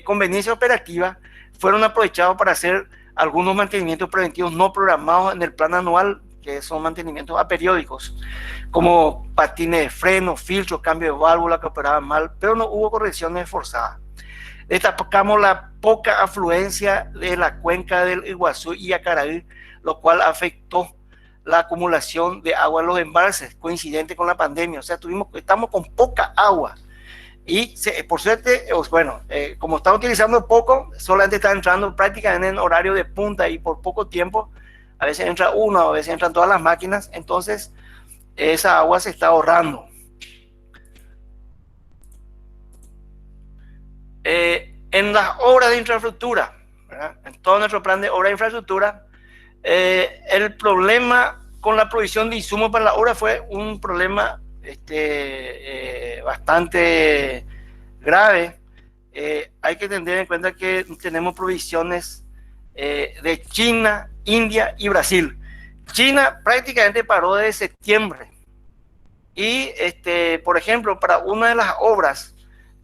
conveniencia operativa fueron aprovechados para hacer algunos mantenimientos preventivos no programados en el plan anual, que son mantenimientos aperiódicos, como patines de freno, filtros, cambio de válvula que operaban mal, pero no hubo correcciones forzadas. Destacamos la poca afluencia de la cuenca del Iguazú y Acaraí, lo cual afectó la acumulación de agua en los embalses, coincidente con la pandemia. O sea, estamos con poca agua. Y por suerte, bueno, como están utilizando poco, solamente está entrando prácticamente en horario de punta y por poco tiempo, a veces entra una, a veces entran todas las máquinas, entonces esa agua se está ahorrando. En las obras de infraestructura, ¿verdad? En todo nuestro plan de obra de infraestructura, el problema con la provisión de insumos para la obra fue un problema bastante grave. Hay que tener en cuenta que tenemos provisiones de China, India y Brasil. China prácticamente paró desde septiembre y por ejemplo, para una de las obras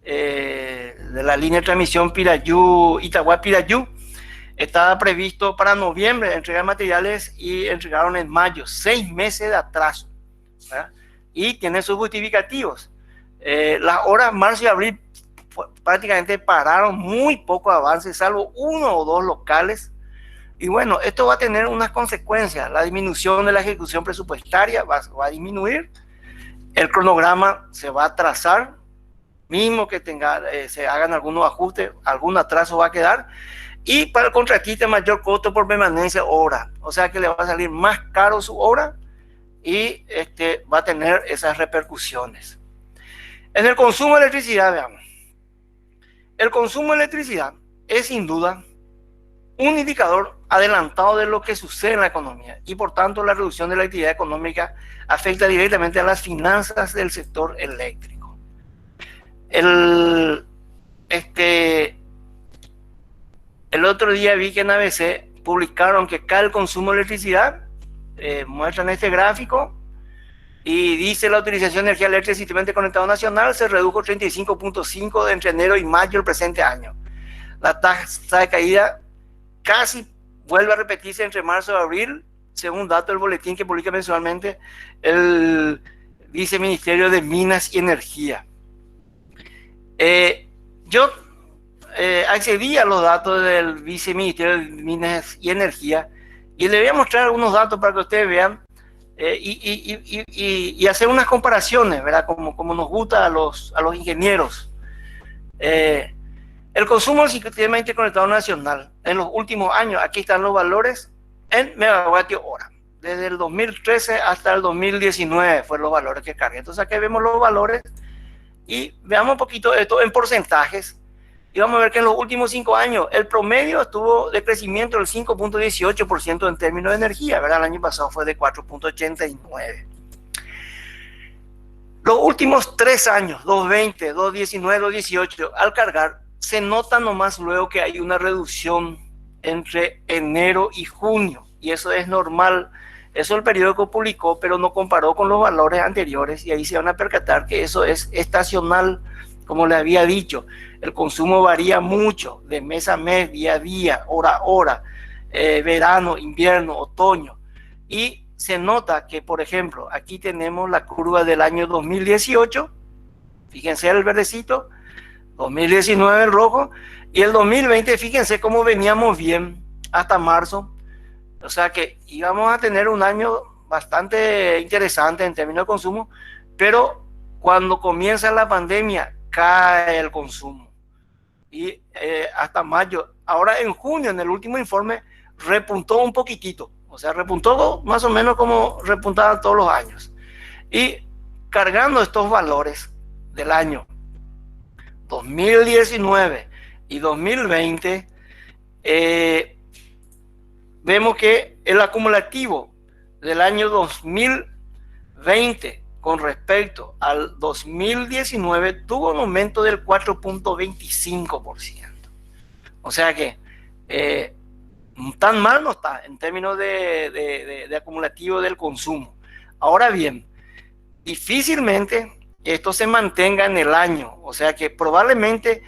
de la línea de transmisión Itagua-Pirayú estaba previsto para noviembre entregar materiales y entregaron en mayo, 6 meses de atraso, ¿verdad? Y tiene sus justificativos. Las horas marzo y abril prácticamente pararon, muy poco avance, salvo 1 o 2 locales. Y bueno, esto va a tener unas consecuencias. La disminución de la ejecución presupuestaria va a disminuir, el cronograma se va a atrasar, mismo que se hagan algunos ajustes, algún atraso va a quedar. Y para el contratista, mayor costo por permanencia hora. O sea que le va a salir más caro su hora y va a tener esas repercusiones. En el consumo de electricidad, veamos. El consumo de electricidad es sin duda un indicador adelantado de lo que sucede en la economía y por tanto la reducción de la actividad económica afecta directamente a las finanzas del sector eléctrico. El otro día vi que en ABC publicaron que cae el consumo de electricidad, muestran este gráfico y dice la utilización de energía eléctrica del sistema interconectado nacional se redujo 35.5 entre enero y mayo del presente año. La tasa de caída casi vuelve a repetirse entre marzo y abril, según datos del boletín que publica mensualmente el Viceministerio de Minas y Energía. Yo accedí a los datos del Viceministerio de Minas y Energía y le voy a mostrar algunos datos para que ustedes vean y hacer unas comparaciones, ¿verdad? Como nos gusta a los ingenieros. El consumo del sistema interconectado nacional en los últimos años, aquí están los valores en megavatio hora. Desde el 2013 hasta el 2019 fueron los valores que cargué. Entonces aquí vemos los valores y veamos un poquito esto en porcentajes. Y vamos a ver que en los últimos 5 años el promedio estuvo de crecimiento del 5.18% en términos de energía, ¿verdad? El año pasado fue de 4.89%. Los últimos 3 años, 2020, 2019, 2018, al cargar, se nota nomás luego que hay una reducción entre enero y junio. Y eso es normal. Eso el periódico publicó, pero no comparó con los valores anteriores. Y ahí se van a percatar que eso es estacional, como les había dicho. El consumo varía mucho, de mes a mes, día a día, hora a hora, verano, invierno, otoño. Y se nota que, por ejemplo, aquí tenemos la curva del año 2018, fíjense el verdecito, 2019 el rojo, y el 2020, fíjense cómo veníamos bien hasta marzo, o sea que íbamos a tener un año bastante interesante en términos de consumo, pero cuando comienza la pandemia cae el consumo, y hasta mayo, ahora en junio, en el último informe, repuntó un poquitito. O sea, repuntó más o menos como repuntaban todos los años. Y cargando estos valores del año 2019 y 2020, vemos que el acumulativo del año 2020 con respecto al 2019 tuvo un aumento del 4.25%. O sea que tan mal no está en términos de acumulativo del consumo. Ahora bien, difícilmente esto se mantenga en el año, o sea que probablemente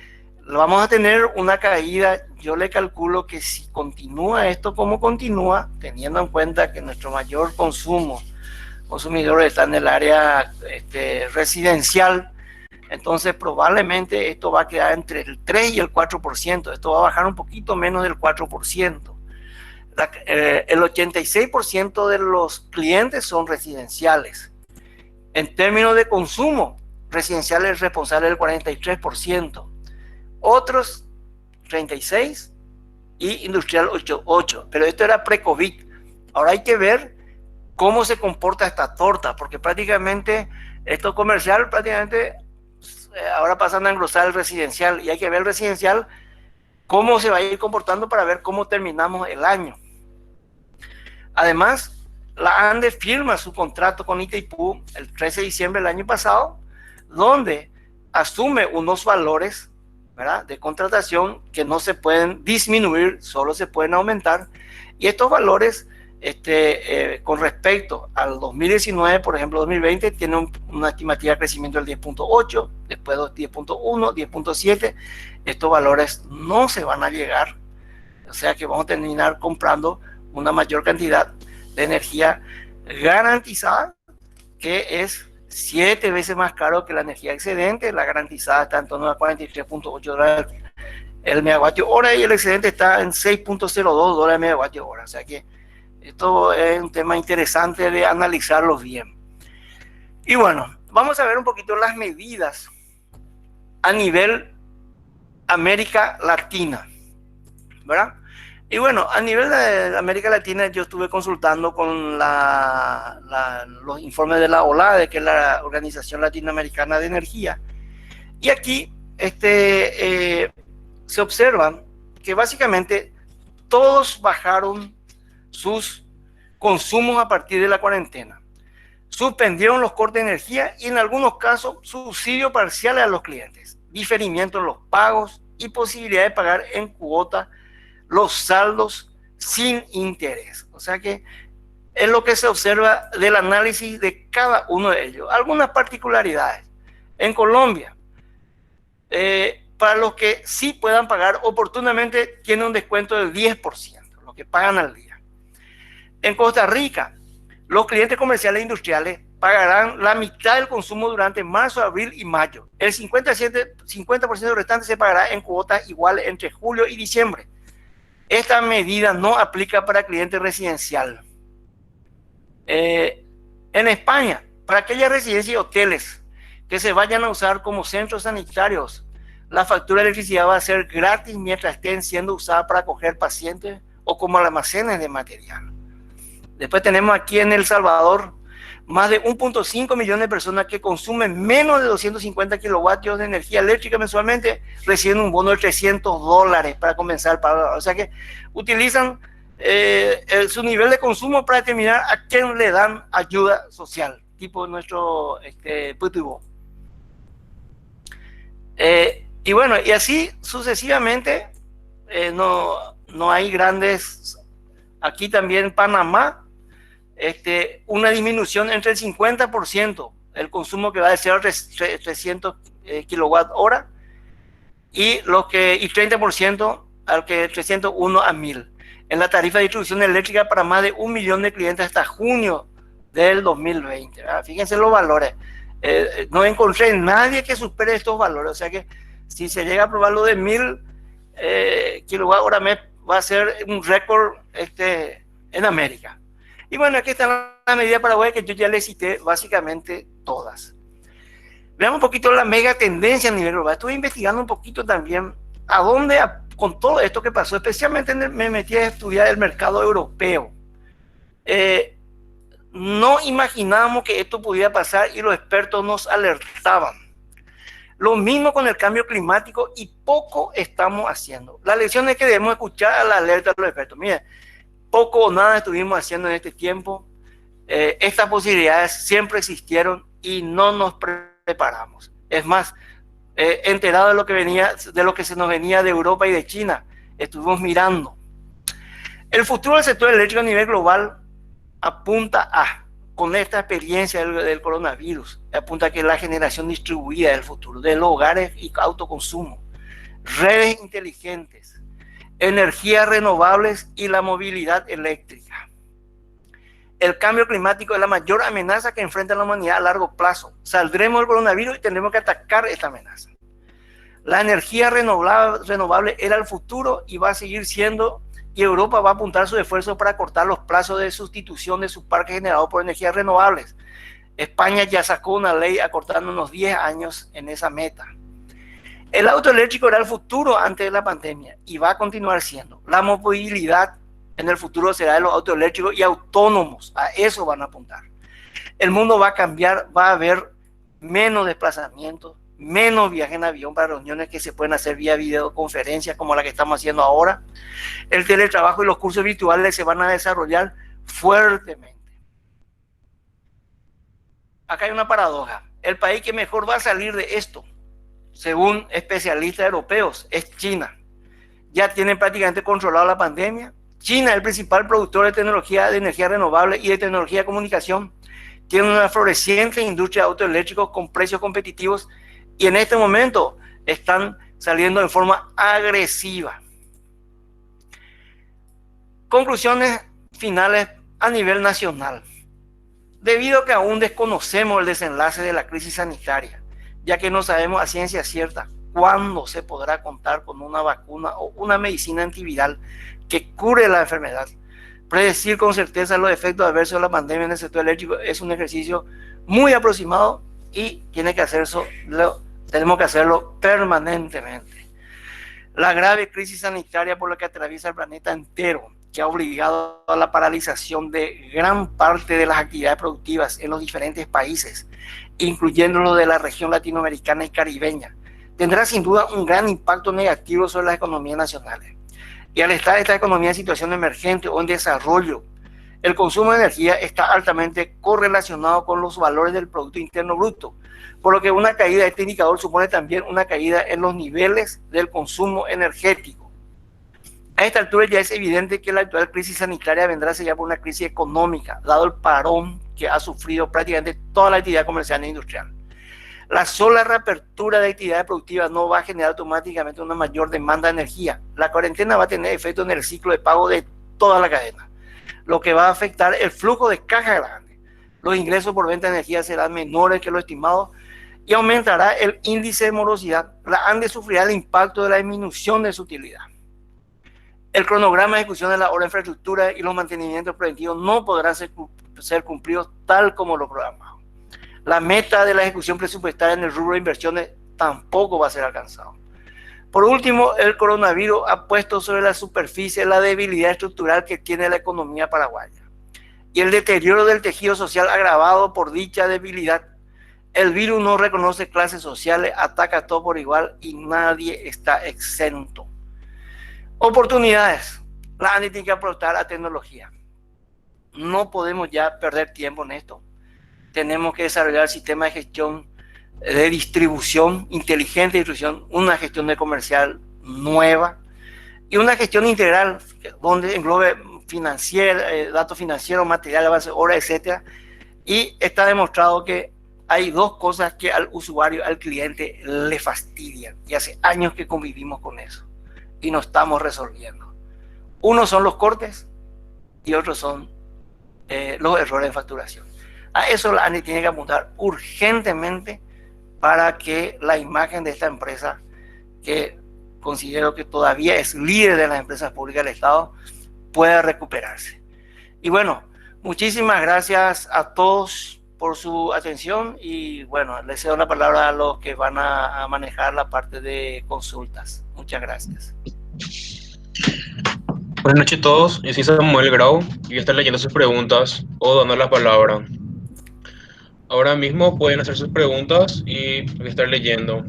vamos a tener una caída. Yo le calculo que si continúa esto como continúa, teniendo en cuenta que nuestro mayor consumidor está en el área residencial, entonces probablemente esto va a quedar entre el 3 y el 4%, esto va a bajar un poquito menos del 4%. El 86% de los clientes son residenciales. En términos de consumo, residencial es responsable del 43%, otros 36% y industrial 8%. Pero esto era pre-COVID. Ahora hay que ver cómo se comporta esta torta, porque prácticamente esto comercial ahora pasan a engrosar el residencial, y hay que ver el residencial cómo se va a ir comportando para ver cómo terminamos el año. Además, la ANDE firma su contrato con Itaipú el 13 de diciembre del año pasado, donde asume unos valores, ¿verdad?, de contratación que no se pueden disminuir, solo se pueden aumentar. Y estos valores, con respecto al 2019, por ejemplo, 2020, tienen una estimativa de crecimiento del 10.8, después 10.1, 10.7. Estos valores no se van a llegar, o sea que vamos a terminar comprando una mayor cantidad de energía garantizada, que es 7 veces más caro que la energía excedente. La garantizada está en torno a $43.8 el megavatio hora, y el excedente está en $6.02 el megavatio hora. O sea que esto es un tema interesante de analizarlo bien. Y bueno, vamos a ver un poquito las medidas a nivel América Latina, ¿verdad? Y bueno, a nivel de América Latina, yo estuve consultando con los informes de la OLADE, que es la Organización Latinoamericana de Energía. Y aquí se observa que básicamente todos bajaron sus consumos a partir de la cuarentena. Suspendieron los cortes de energía y en algunos casos subsidio parcial a los clientes, diferimiento en los pagos y posibilidad de pagar en cuota los saldos sin interés. O sea que es lo que se observa del análisis de cada uno de ellos. Algunas particularidades. En Colombia, para los que sí puedan pagar oportunamente, tiene un descuento del 10%, lo que pagan al día. En Costa Rica, los clientes comerciales e industriales pagarán la mitad del consumo durante marzo, abril y mayo. El 50% restante se pagará en cuotas iguales entre julio y diciembre. Esta medida no aplica para cliente residencial. En España, para aquellas residencias y hoteles que se vayan a usar como centros sanitarios la factura de electricidad va a ser gratis mientras estén siendo usadas para acoger pacientes o como almacenes de material. Después tenemos aquí en El Salvador más de 1.5 millones de personas que consumen menos de 250 kilovatios de energía eléctrica mensualmente, reciben un bono de $300 para comenzar el pago. O sea que utilizan su nivel de consumo para determinar a quién le dan ayuda social, tipo nuestro Putubo. Y bueno, y así sucesivamente, no hay grandes. Aquí también Panamá, una disminución entre el 50% el consumo que va de 0 a 300 kilowatt hora y 30% al que 301 a 1000 en la tarifa de distribución eléctrica para más de 1 millón de clientes hasta junio del 2020. Fíjense los valores. No encontré nadie que supere estos valores, o sea que si se llega a aprobar lo de 1000 kilowatt hora mes, va a ser un récord en América. Y bueno, aquí está la medida paraguaya que yo ya les cité básicamente todas. Veamos un poquito la mega tendencia a nivel global. Estuve investigando un poquito también a dónde, con todo esto que pasó, especialmente me metí a estudiar el mercado europeo. No imaginábamos que esto pudiera pasar y los expertos nos alertaban. Lo mismo con el cambio climático y poco estamos haciendo. La lección es que debemos escuchar a la alerta de los expertos. Miren, poco o nada estuvimos haciendo en este tiempo. Estas posibilidades siempre existieron y no nos preparamos. Es más, enterado de lo que venía, de lo que se nos venía de Europa y de China, estuvimos mirando. El futuro del sector eléctrico a nivel global apunta con esta experiencia del coronavirus, apunta a que la generación distribuida del futuro, de los hogares y autoconsumo, redes inteligentes, energías renovables y la movilidad eléctrica. El cambio climático es la mayor amenaza que enfrenta la humanidad a largo plazo. Saldremos del coronavirus y tendremos que atacar esta amenaza. La energía renovable era el futuro y va a seguir siendo, y Europa va a apuntar sus esfuerzos para cortar los plazos de sustitución de sus parques generados por energías renovables. España ya sacó una ley acortando unos 10 años en esa meta. El auto eléctrico era el futuro antes de la pandemia y va a continuar siendo. La movilidad en el futuro será de los autos eléctricos y autónomos. A eso van a apuntar. El mundo va a cambiar, va a haber menos desplazamientos, menos viajes en avión para reuniones que se pueden hacer vía videoconferencia como la que estamos haciendo ahora. El teletrabajo y los cursos virtuales se van a desarrollar fuertemente. Acá hay una paradoja. El país que mejor va a salir de esto, según especialistas europeos, es China. Ya tienen prácticamente controlado la pandemia. China es el principal productor de tecnología de energía renovable y de tecnología de comunicación. Tiene una floreciente industria de autos eléctricos con precios competitivos y en este momento están saliendo de forma agresiva. Conclusiones finales a nivel nacional. Debido a que aún desconocemos el desenlace de la crisis sanitaria, ya que no sabemos a ciencia cierta cuándo se podrá contar con una vacuna o una medicina antiviral que cure la enfermedad, predecir con certeza los efectos adversos de la pandemia en el sector eléctrico es un ejercicio muy aproximado y tenemos que hacerlo permanentemente. La grave crisis sanitaria por la que atraviesa el planeta entero, que ha obligado a la paralización de gran parte de las actividades productivas en los diferentes países, incluyendo lo de la región latinoamericana y caribeña, tendrá sin duda un gran impacto negativo sobre las economías nacionales. Y al estar esta economía en situación emergente o en desarrollo, el consumo de energía está altamente correlacionado con los valores del Producto Interno Bruto, por lo que una caída de este indicador supone también una caída en los niveles del consumo energético. A esta altura ya es evidente que la actual crisis sanitaria vendrá seguida por una crisis económica, dado el parón que ha sufrido prácticamente toda la actividad comercial e industrial. La sola reapertura de actividades productivas no va a generar automáticamente una mayor demanda de energía. La cuarentena va a tener efecto en el ciclo de pago de toda la cadena, lo que va a afectar el flujo de caja grande. Los ingresos por venta de energía serán menores que lo estimado y aumentará el índice de morosidad. La ANDE sufrirá el impacto de la disminución de su utilidad. El cronograma de ejecución de la obra de infraestructura y los mantenimientos preventivos no podrán ser cumplidos tal como lo programado. La meta de la ejecución presupuestaria en el rubro de inversiones tampoco va a ser alcanzado. Por último, el coronavirus ha puesto sobre la superficie la debilidad estructural que tiene la economía paraguaya y el deterioro del tejido social agravado por dicha debilidad. El virus no reconoce clases sociales, ataca a todos por igual y nadie está exento. Oportunidades. La ANDI tiene que aportar a tecnología. No podemos ya perder tiempo en esto. Tenemos que desarrollar el sistema de gestión de distribución inteligente, una gestión de comercial nueva y una gestión integral donde englobe datos financieros, material, base, hora, etcétera. Y está demostrado que hay dos cosas que al usuario, al cliente, le fastidian. Y hace años que convivimos con eso y no estamos resolviendo. Uno son los cortes y otros son los errores de facturación. A eso la ANDI tiene que apuntar urgentemente para que la imagen de esta empresa, que considero que todavía es líder de las empresas públicas del Estado, pueda recuperarse. Y bueno, muchísimas gracias a todos por su atención y bueno, les cedo la palabra a los que van a manejar la parte de consultas. Muchas gracias. Buenas noches a todos, yo soy Samuel Grau y voy a estar leyendo sus preguntas o dando la palabra. Ahora mismo pueden hacer sus preguntas y voy a estar leyendo.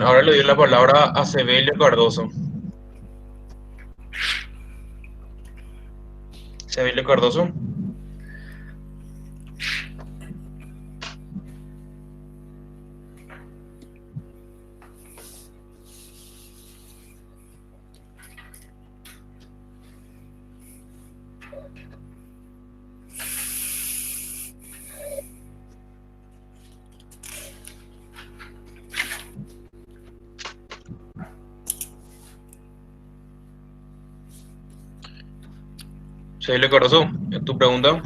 Ahora le doy la palabra a Sebelio Cardoso. Sebelio Cardoso. Sebelio Cardoso, ¿tu pregunta?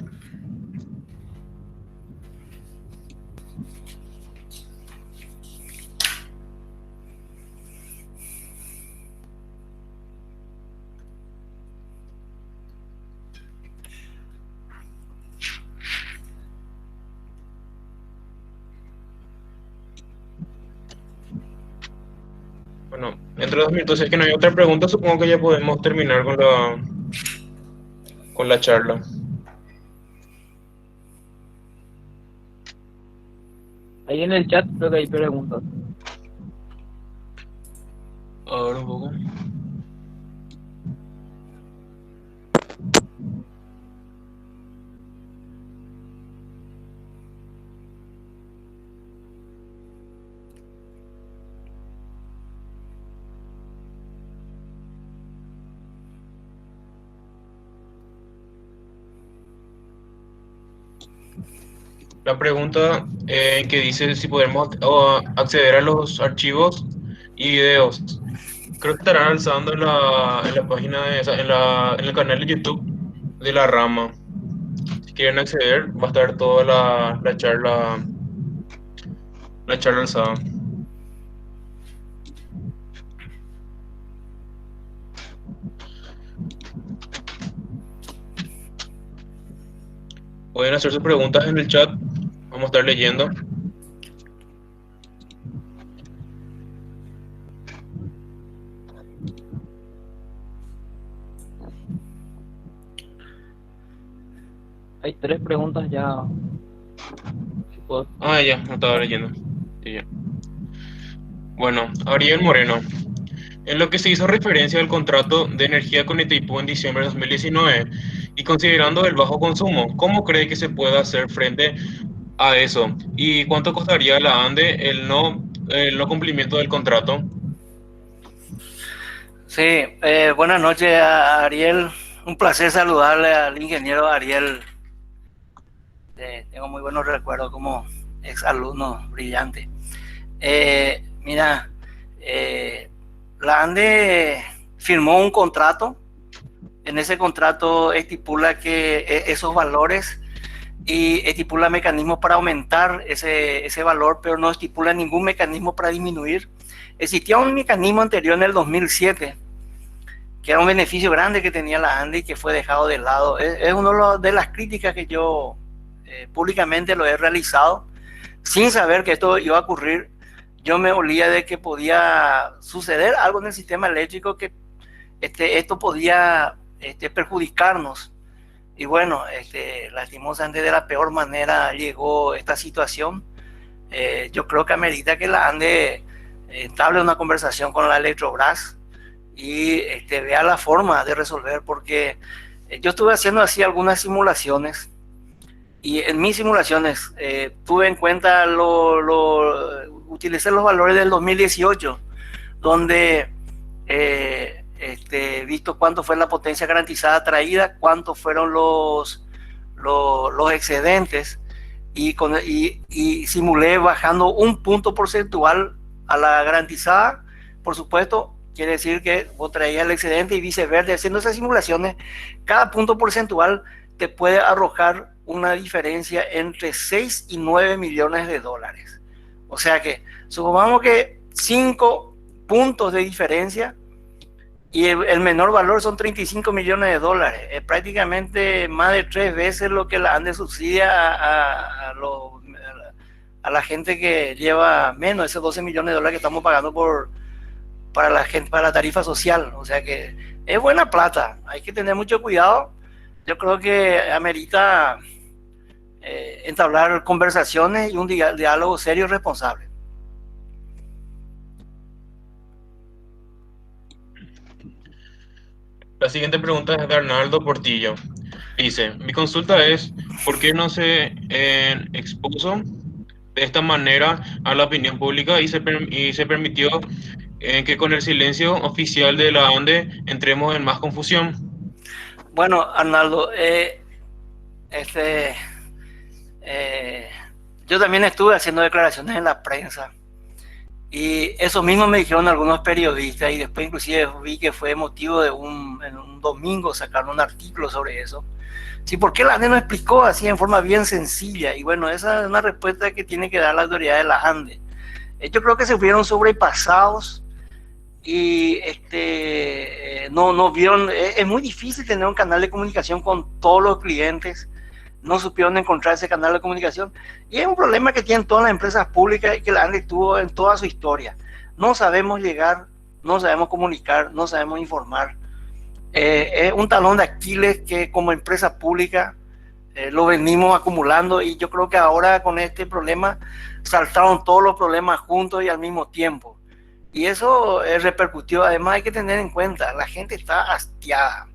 Bueno, entre 2 minutos, si es que no hay otra pregunta, supongo que ya podemos terminar con la charla. Ahí en el chat creo que hay preguntas. Ahora un poco. La pregunta que dice si podemos acceder a los archivos y videos. Creo que estarán alzando en la página en el canal de YouTube de la rama. Si quieren acceder, va a estar toda la charla alzada. Pueden hacer sus preguntas en el chat. Vamos a estar leyendo. Hay 3 preguntas ya. Si puedo. Ya, no estaba leyendo. Sí, ya. Bueno, Ariel Moreno. En lo que se hizo referencia al contrato de energía con Itaipú en diciembre de 2019 y considerando el bajo consumo, ¿cómo cree que se puede hacer frente a eso? ¿Y cuánto costaría a la ANDE el no cumplimiento del contrato? Sí, buenas noches a Ariel. Un placer saludarle al ingeniero Ariel. Tengo muy buenos recuerdos como ex alumno brillante. Mira, la ANDE firmó un contrato. En ese contrato estipula que esos valores y estipula mecanismos para aumentar ese valor, pero no estipula ningún mecanismo para disminuir. Existía un mecanismo anterior en el 2007, que era un beneficio grande que tenía la ANDE y que fue dejado de lado. Es una de las críticas que yo públicamente lo he realizado, sin saber que esto iba a ocurrir. yo me olía de que podía suceder algo en el sistema eléctrico, que esto podía perjudicarnos. Y bueno, lastimosamente de la peor manera llegó esta situación. Yo creo que amerita que la ANDE entable una conversación con la Electrobras y vea la forma de resolver, porque yo estuve haciendo así algunas simulaciones, y en mis simulaciones tuve en cuenta utilicé los valores del 2018, donde visto cuánto fue la potencia garantizada traída, cuántos fueron los excedentes, y simulé bajando un punto porcentual a la garantizada. Por supuesto, quiere decir que vos traías el excedente y viceversa. Haciendo esas simulaciones, cada punto porcentual te puede arrojar una diferencia entre 6 y 9 millones de dólares. O sea que, supongamos que 5 puntos de diferencia y el menor valor son 35 millones de dólares. Es prácticamente más de 3 veces lo que la ANDE subsidia a la gente que lleva menos, esos 12 millones de dólares que estamos pagando para la gente, para la tarifa social. O sea que es buena plata, hay que tener mucho cuidado. Yo creo que amerita entablar conversaciones y un diálogo serio y responsable. La siguiente pregunta es de Arnaldo Portillo. Dice, mi consulta es, ¿por qué no se expuso de esta manera a la opinión pública y se permitió que con el silencio oficial de la ANDE entremos en más confusión? Bueno, Arnaldo, yo también estuve haciendo declaraciones en la prensa, y eso mismo me dijeron algunos periodistas, y después inclusive vi que fue motivo de en un domingo sacaron un artículo sobre eso. Sí, ¿por qué la ANDE no explicó así en forma bien sencilla? Y bueno, esa es una respuesta que tiene que dar la autoridad de la ANDE. Yo creo que se fueron sobrepasados y no vieron. Es muy difícil tener un canal de comunicación con todos los clientes. No supieron encontrar ese canal de comunicación, y es un problema que tienen todas las empresas públicas y que la ANDE tuvo en toda su historia. No sabemos llegar, no sabemos comunicar, no sabemos informar. Es un talón de Aquiles que como empresa pública lo venimos acumulando, y yo creo que ahora con este problema saltaron todos los problemas juntos y al mismo tiempo, y eso repercutió. Además, hay que tener en cuenta, la gente está hastiada,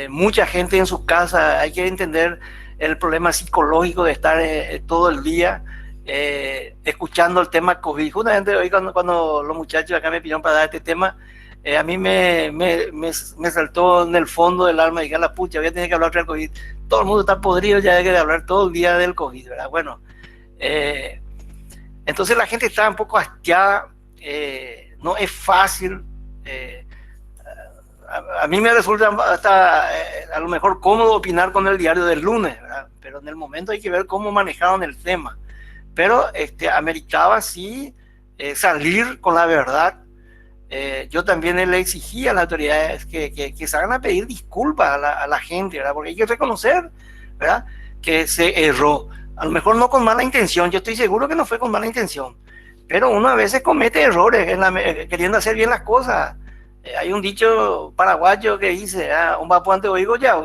mucha gente en su casa. Hay que entender el problema psicológico de estar todo el día escuchando el tema COVID. Justamente hoy cuando los muchachos acá me pidieron para dar este tema, a mí me saltó en el fondo del alma y dije, la pucha, voy a tener que hablar otra del COVID. Todo el mundo está podrido ya de hablar todo el día del COVID, ¿verdad? Bueno, entonces la gente está un poco hastiada, no es fácil. A mí me resulta hasta a lo mejor cómodo opinar con el diario del lunes, ¿verdad? Pero en el momento hay que ver cómo manejaron el tema. Pero ameritaba sí salir con la verdad. Yo también le exigí a las autoridades que salgan a pedir disculpas a la gente, ¿verdad? Porque hay que reconocer, ¿verdad?, que se erró. A lo mejor no con mala intención, yo estoy seguro que no fue con mala intención, pero uno a veces comete errores queriendo hacer bien las cosas. Hay un dicho paraguayo que dice, un vapo ante oigo ya,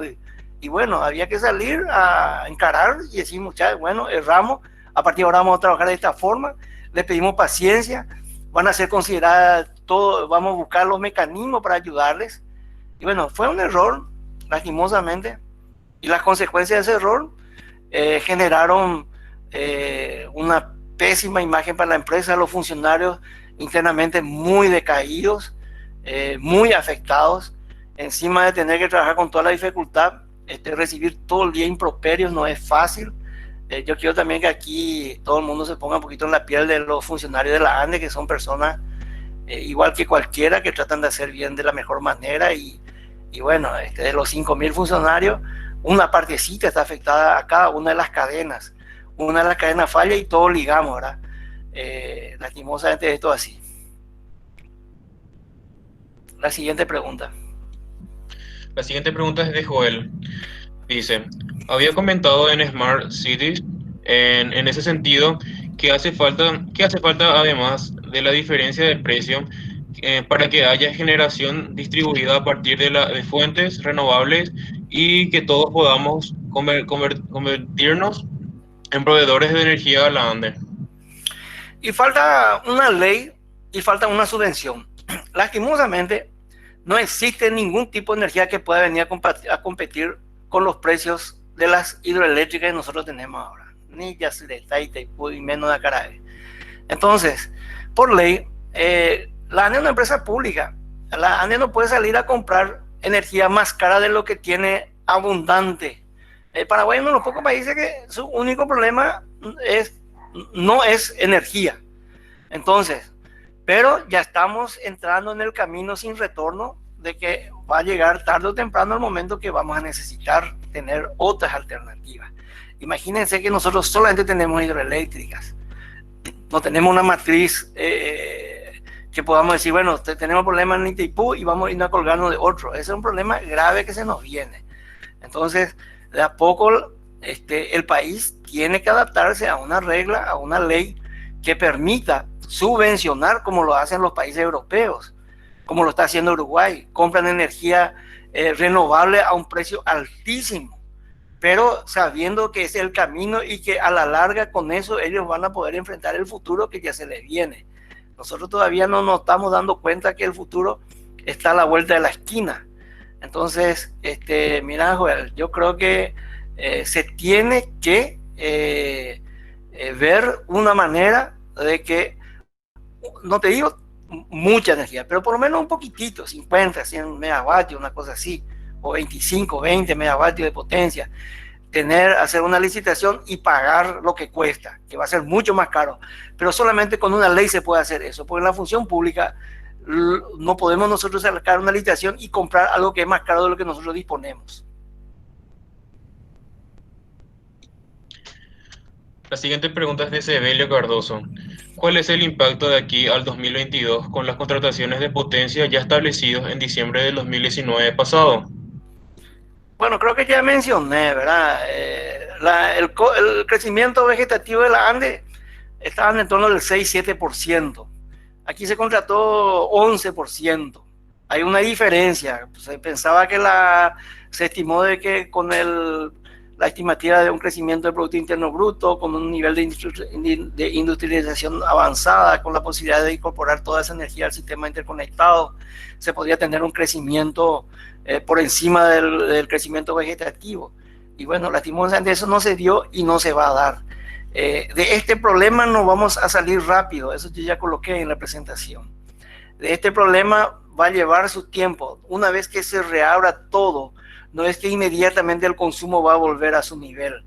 y bueno, había que salir a encarar y decir, muchachos, bueno, erramos, a partir de ahora vamos a trabajar de esta forma, le pedimos paciencia, van a ser consideradas todo, vamos a buscar los mecanismos para ayudarles. Y bueno, fue un error, lastimosamente, y las consecuencias de ese error generaron una pésima imagen para la empresa, los funcionarios internamente muy decaídos, muy afectados, encima de tener que trabajar con toda la dificultad. Recibir todo el día improperios no es fácil. Yo quiero también que aquí todo el mundo se ponga un poquito en la piel de los funcionarios de la ANDE, que son personas igual que cualquiera, que tratan de hacer bien de la mejor manera, y bueno, de los 5.000 funcionarios, una partecita está afectada a cada una de las cadenas. Una de las cadenas falla y todos ligamos, ¿verdad? Lastimosamente esto es así. La siguiente pregunta. La siguiente pregunta es de Joel. Dice, había comentado en Smart Cities, en ese sentido, qué hace falta además de la diferencia de precio para que haya generación distribuida a partir de fuentes renovables y que todos podamos convertirnos en proveedores de energía a la ANDE? Y falta una ley y falta una subvención. Lastimosamente, no existe ningún tipo de energía que pueda venir a competir con los precios de las hidroeléctricas que nosotros tenemos ahora. Ni Yacyretá, Itaipú y menos de Acarabe. Entonces, por ley, la ANDE es una empresa pública. La ANDE no puede salir a comprar energía más cara de lo que tiene abundante. Paraguay es uno de los pocos países que su único problema no es energía. Entonces, pero ya estamos entrando en el camino sin retorno de que va a llegar tarde o temprano el momento que vamos a necesitar tener otras alternativas. Imagínense que nosotros solamente tenemos hidroeléctricas. No tenemos una matriz que podamos decir, bueno, tenemos problemas en Itaipú y vamos a ir a colgarnos de otro. Ese es un problema grave que se nos viene. Entonces, de a poco el país tiene que adaptarse a una regla, a una ley que permita subvencionar como lo hacen los países europeos, como lo está haciendo Uruguay. Compran energía renovable a un precio altísimo, pero sabiendo que es el camino y que a la larga con eso ellos van a poder enfrentar el futuro que ya se les viene. Nosotros todavía no nos estamos dando cuenta que el futuro está a la vuelta de la esquina. Entonces, mira, Joel, yo creo que se tiene que ver una manera de que, no te digo mucha energía, pero por lo menos un poquitito, 50, 100 megavatios, una cosa así, o 25, 20 megavatios de potencia, hacer una licitación y pagar lo que cuesta, que va a ser mucho más caro, pero solamente con una ley se puede hacer eso, porque en la función pública no podemos nosotros sacar una licitación y comprar algo que es más caro de lo que nosotros disponemos. La siguiente pregunta es de Sebelio Cardoso. ¿Cuál es el impacto de aquí al 2022 con las contrataciones de potencia ya establecidos en diciembre del 2019 pasado? Bueno, creo que ya mencioné, ¿verdad? El crecimiento vegetativo de la ANDE estaba en torno del 6-7%. Aquí se contrató 11%. Hay una diferencia. Se pensaba que se estimó de que con la estimativa de un crecimiento del Producto Interno Bruto, con un nivel de industrialización avanzada, con la posibilidad de incorporar toda esa energía al sistema interconectado, se podría tener un crecimiento por encima del crecimiento vegetativo. Y bueno, lastimosamente eso no se dio y no se va a dar. De este problema no vamos a salir rápido, eso yo ya coloqué en la presentación. De este problema va a llevar su tiempo. Una vez que se reabra todo, no es que inmediatamente el consumo va a volver a su nivel.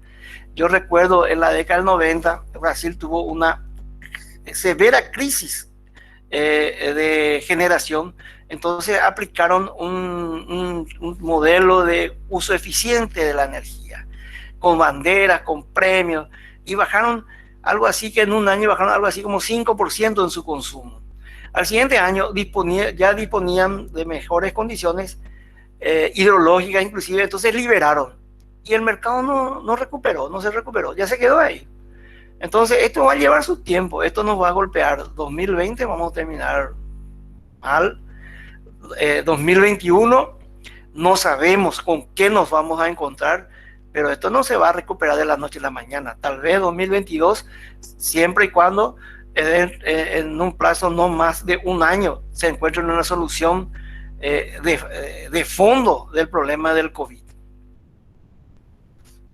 Yo recuerdo en la década del 90, Brasil tuvo una severa crisis de generación. Entonces aplicaron un modelo de uso eficiente de la energía, con banderas, con premios, y bajaron algo así que en un año bajaron algo así como 5% en su consumo. Al siguiente año ya disponían de mejores condiciones hidrológicas inclusive, entonces liberaron. Y el mercado no se recuperó, ya se quedó ahí. Entonces esto va a llevar su tiempo, esto nos va a golpear. 2020 vamos a terminar mal. 2021 no sabemos con qué nos vamos a encontrar, pero esto no se va a recuperar de la noche a la mañana. Tal vez 2022, siempre y cuando en un plazo no más de un año se encuentre una solución de fondo del problema del COVID.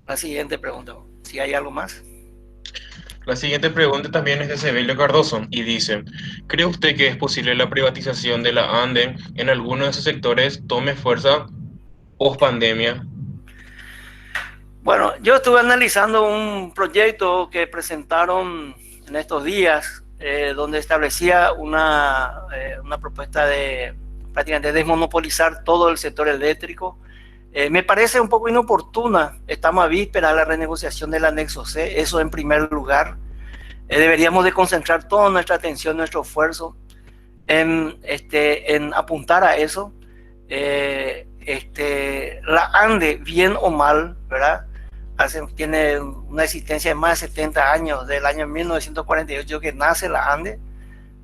La siguiente pregunta, si hay algo más. La siguiente pregunta también es de Sebelio Cardoso y dice, ¿cree usted que es posible la privatización de la ANDE en alguno de sus sectores tome fuerza post pandemia? Bueno, yo estuve analizando un proyecto que presentaron en estos días donde establecía una propuesta de prácticamente desmonopolizar todo el sector eléctrico. Me parece un poco inoportuna. Estamos a víspera de la renegociación del anexo C, eso en primer lugar. Deberíamos de concentrar toda nuestra atención, nuestro esfuerzo en apuntar a eso. La ANDE, bien o mal, ¿verdad? tiene una existencia de más de 70 años, del año 1948 que nace la ANDE,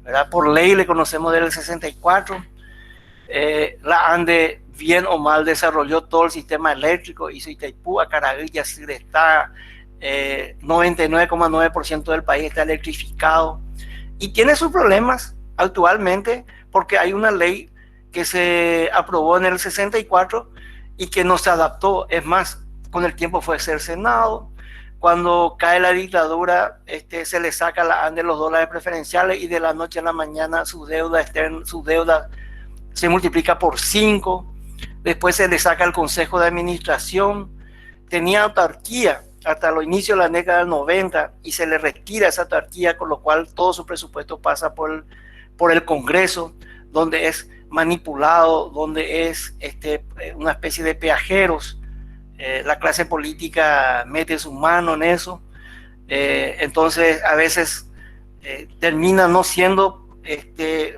¿verdad? Por ley le conocemos del 64. La ANDE, bien o mal, desarrolló todo el sistema eléctrico, hizo Itaipú, Acaragüilla, Sigretá, 99,9% del país está electrificado y tiene sus problemas actualmente porque hay una ley que se aprobó en el 64 y que no se adaptó. Es más, con el tiempo fue cercenado. Cuando cae la dictadura, se le saca a la ANDE los dólares preferenciales y de la noche a la mañana su deuda se multiplica por 5. Después se le saca al Consejo de Administración. Tenía autarquía hasta los inicios de la década del 90 y se le retira esa autarquía, con lo cual todo su presupuesto pasa por el Congreso, donde es manipulado, donde es una especie de peajeros. La clase política mete su mano en eso. Entonces a veces termina no siendo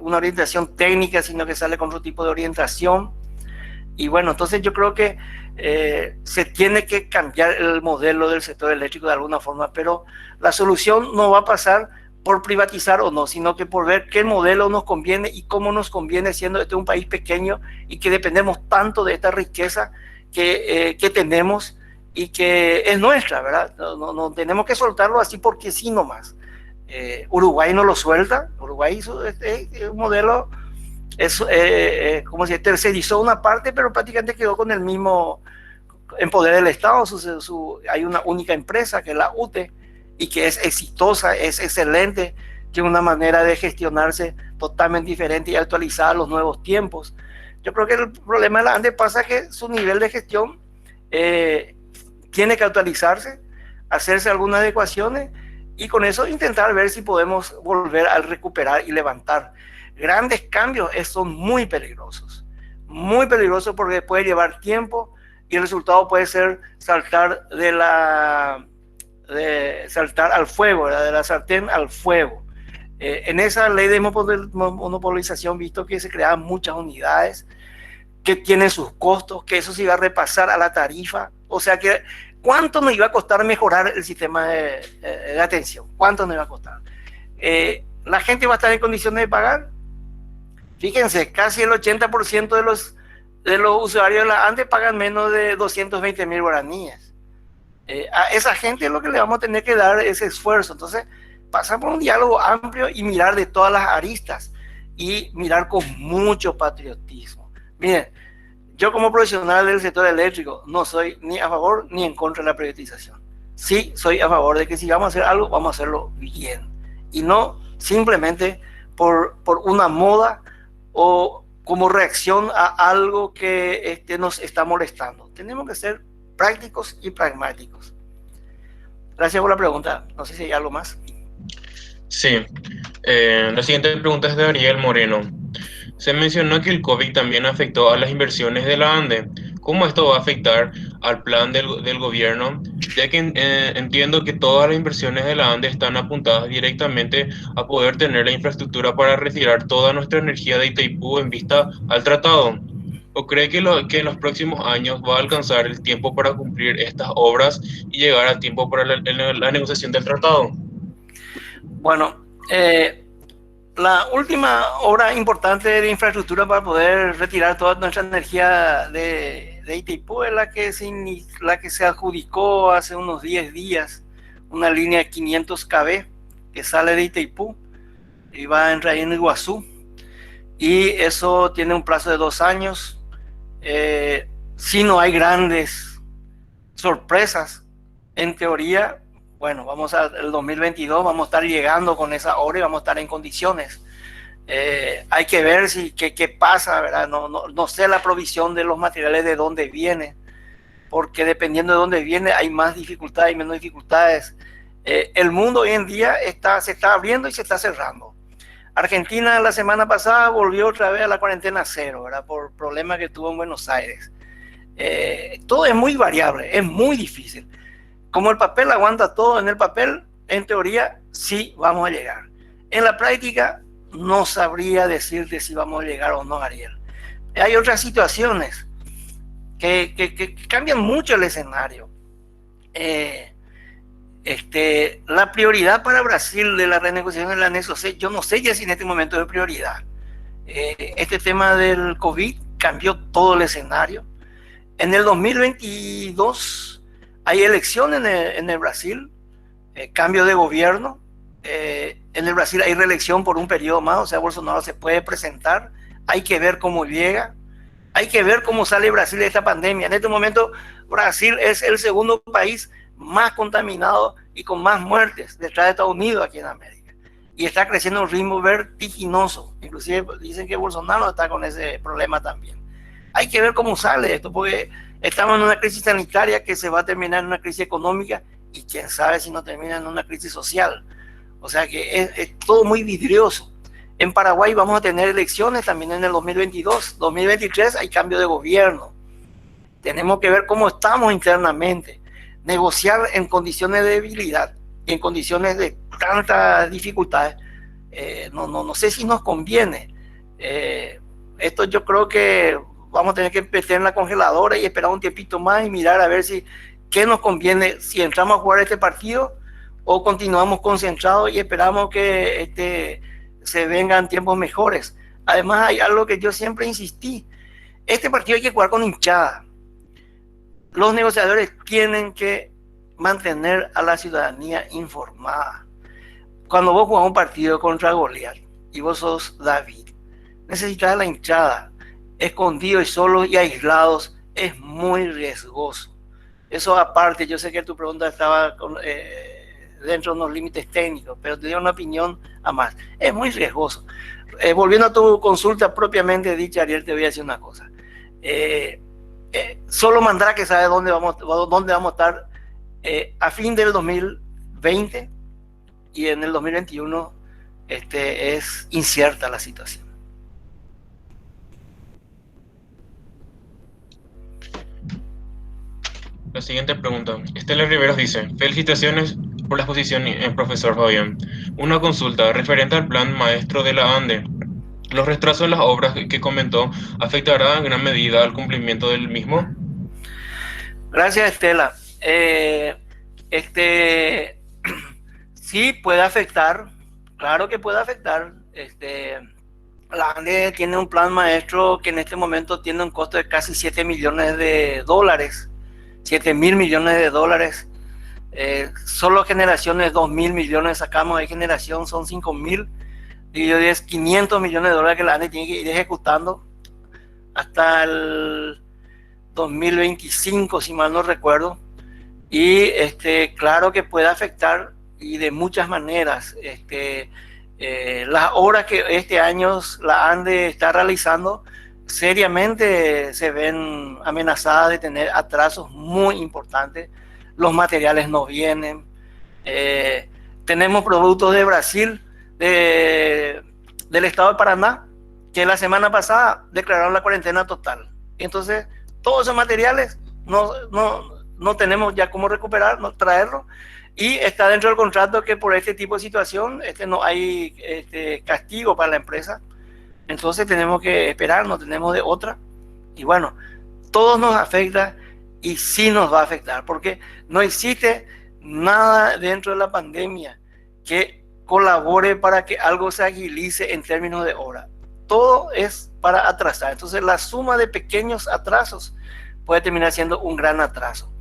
una orientación técnica, sino que sale con otro tipo de orientación. Y bueno, entonces yo creo que se tiene que cambiar el modelo del sector eléctrico de alguna forma, pero la solución no va a pasar por privatizar o no, sino que por ver qué modelo nos conviene y cómo nos conviene, siendo este un país pequeño y que dependemos tanto de esta riqueza que tenemos y que es nuestra, ¿verdad? No tenemos que soltarlo así porque sí nomás. Uruguay no lo suelta. Uruguay hizo un modelo, como si tercerizó una parte, pero prácticamente quedó con el mismo en poder del Estado. Hay una única empresa que es la UTE y que es exitosa, es excelente, tiene una manera de gestionarse totalmente diferente y actualizada a los nuevos tiempos. Yo creo que el problema de la ANDE pasa que su nivel de gestión tiene que actualizarse, hacerse algunas adecuaciones y con eso intentar ver si podemos volver a recuperar y levantar. Grandes cambios son muy peligrosos porque puede llevar tiempo y el resultado puede ser saltar al fuego, ¿verdad? De la sartén al fuego. En esa ley de monopolización, visto que se creaban muchas unidades que tienen sus costos, que eso se iba a repasar a la tarifa, o sea que ¿cuánto nos iba a costar mejorar el sistema de atención? ¿Cuánto nos iba a costar? ¿La gente va a estar en condiciones de pagar? Fíjense, casi el 80% de los usuarios de la ANDE pagan menos de 220.000 guaraníes. A esa gente es lo que le vamos a tener que dar ese esfuerzo. Entonces, pasar por un diálogo amplio y mirar de todas las aristas y mirar con mucho patriotismo. Miren, yo como profesional del sector eléctrico no soy ni a favor ni en contra de la privatización. Sí, soy a favor de que si vamos a hacer algo, vamos a hacerlo bien. Y no simplemente por una moda o como reacción a algo que nos está molestando. Tenemos que ser prácticos y pragmáticos. Gracias por la pregunta. No sé si hay algo más. Sí. La siguiente pregunta es de Ariel Moreno. Se mencionó que el COVID también afectó a las inversiones de la ANDE. ¿Cómo esto va a afectar al plan del gobierno? Ya que entiendo que todas las inversiones de la ANDE están apuntadas directamente a poder tener la infraestructura para retirar toda nuestra energía de Itaipú en vista al tratado. ¿O cree que en los próximos años va a alcanzar el tiempo para cumplir estas obras y llegar a tiempo para la negociación del tratado? Bueno, la última obra importante de infraestructura para poder retirar toda nuestra energía de Itaipú es la que se adjudicó hace unos 10 días, una línea de 500 kV que sale de Itaipú y va a entrar en Iguazú, y eso tiene un plazo de 2 años. Si no hay grandes sorpresas, en teoría, bueno, el 2022 vamos a estar llegando con esa obra y vamos a estar en condiciones. Hay que ver qué pasa, ¿verdad? No sé la provisión de los materiales de dónde viene, porque dependiendo de dónde viene hay más dificultades y menos dificultades. El mundo hoy en día se está abriendo y se está cerrando. Argentina la semana pasada volvió otra vez a la cuarentena cero, ¿verdad? Por problemas que tuvo en Buenos Aires. Todo es muy variable, es muy difícil. Como el papel aguanta todo, en el papel, en teoría, sí vamos a llegar. En la práctica, no sabría decirte si vamos a llegar o no, Ariel. Hay otras situaciones que cambian mucho el escenario. Eh, la prioridad para Brasil de la renegociación del anexo C, yo no sé ya si en este momento es prioridad. Este tema del COVID cambió todo el escenario. En el 2022 hay elecciones en el Brasil, cambio de gobierno. En el Brasil hay reelección por un periodo más, o sea, Bolsonaro se puede presentar. Hay que ver cómo llega, hay que ver cómo sale Brasil de esta pandemia. En este momento, Brasil es el segundo país más contaminado y con más muertes detrás de Estados Unidos aquí en América. Y está creciendo a un ritmo vertiginoso. Inclusive dicen que Bolsonaro está con ese problema también. Hay que ver cómo sale esto, porque estamos en una crisis sanitaria que se va a terminar en una crisis económica y quién sabe si no termina en una crisis social. O sea que es todo muy vidrioso. En Paraguay vamos a tener elecciones también en el 2022. 2023 hay cambio de gobierno. Tenemos que ver cómo estamos internamente. Negociar en condiciones de debilidad y en condiciones de tantas dificultades. No sé si nos conviene. Esto yo creo que vamos a tener que meter en la congeladora y esperar un tiempito más y mirar a ver si qué nos conviene, si entramos a jugar este partido o continuamos concentrados y esperamos que se vengan tiempos mejores. Además hay algo que yo siempre insistí, este partido hay que jugar con hinchada. Los negociadores tienen que mantener a la ciudadanía informada. Cuando vos jugás un partido contra Goliat y vos sos David, necesitas a la hinchada. Escondidos y solos y aislados es muy riesgoso. Eso aparte, yo sé que tu pregunta estaba dentro de unos límites técnicos, pero te doy una opinión a más. Es muy riesgoso. Volviendo a tu consulta propiamente dicha, Ariel, te voy a decir una cosa. Solo Mandrake sabe dónde vamos a estar a fin del 2020 y en el 2021 es incierta la situación. La siguiente pregunta. Estela Riveros dice: felicitaciones por la exposición, profesor Fabián. Una consulta referente al plan maestro de la ANDE. ¿Los retrasos en las obras que comentó afectará en gran medida al cumplimiento del mismo? Gracias, Estela. Sí puede afectar, claro que puede afectar. La ANDE tiene un plan maestro que en este momento tiene un costo de casi 7 millones de dólares. 7.000 millones de dólares. Solo generaciones 2.000 millones sacamos de generación, son 5.000. Dividido 10, 500 millones de dólares que la ANDE tiene que ir ejecutando hasta el 2025, si mal no recuerdo. Y claro que puede afectar y de muchas maneras. Las obras que este año la ANDE está realizando seriamente se ven amenazadas de tener atrasos muy importantes. Los materiales no vienen. Tenemos productos de Brasil, del estado de Paraná, que la semana pasada declararon la cuarentena total. Entonces, todos esos materiales no tenemos ya cómo recuperar, no traerlo. Y está dentro del contrato que por este tipo de situación no hay castigo para la empresa. Entonces tenemos que esperar, no tenemos de otra. Y bueno, todo nos afecta y sí nos va a afectar, porque no existe nada dentro de la pandemia que colabore para que algo se agilice en términos de hora. Todo es para atrasar. Entonces la suma de pequeños atrasos puede terminar siendo un gran atraso.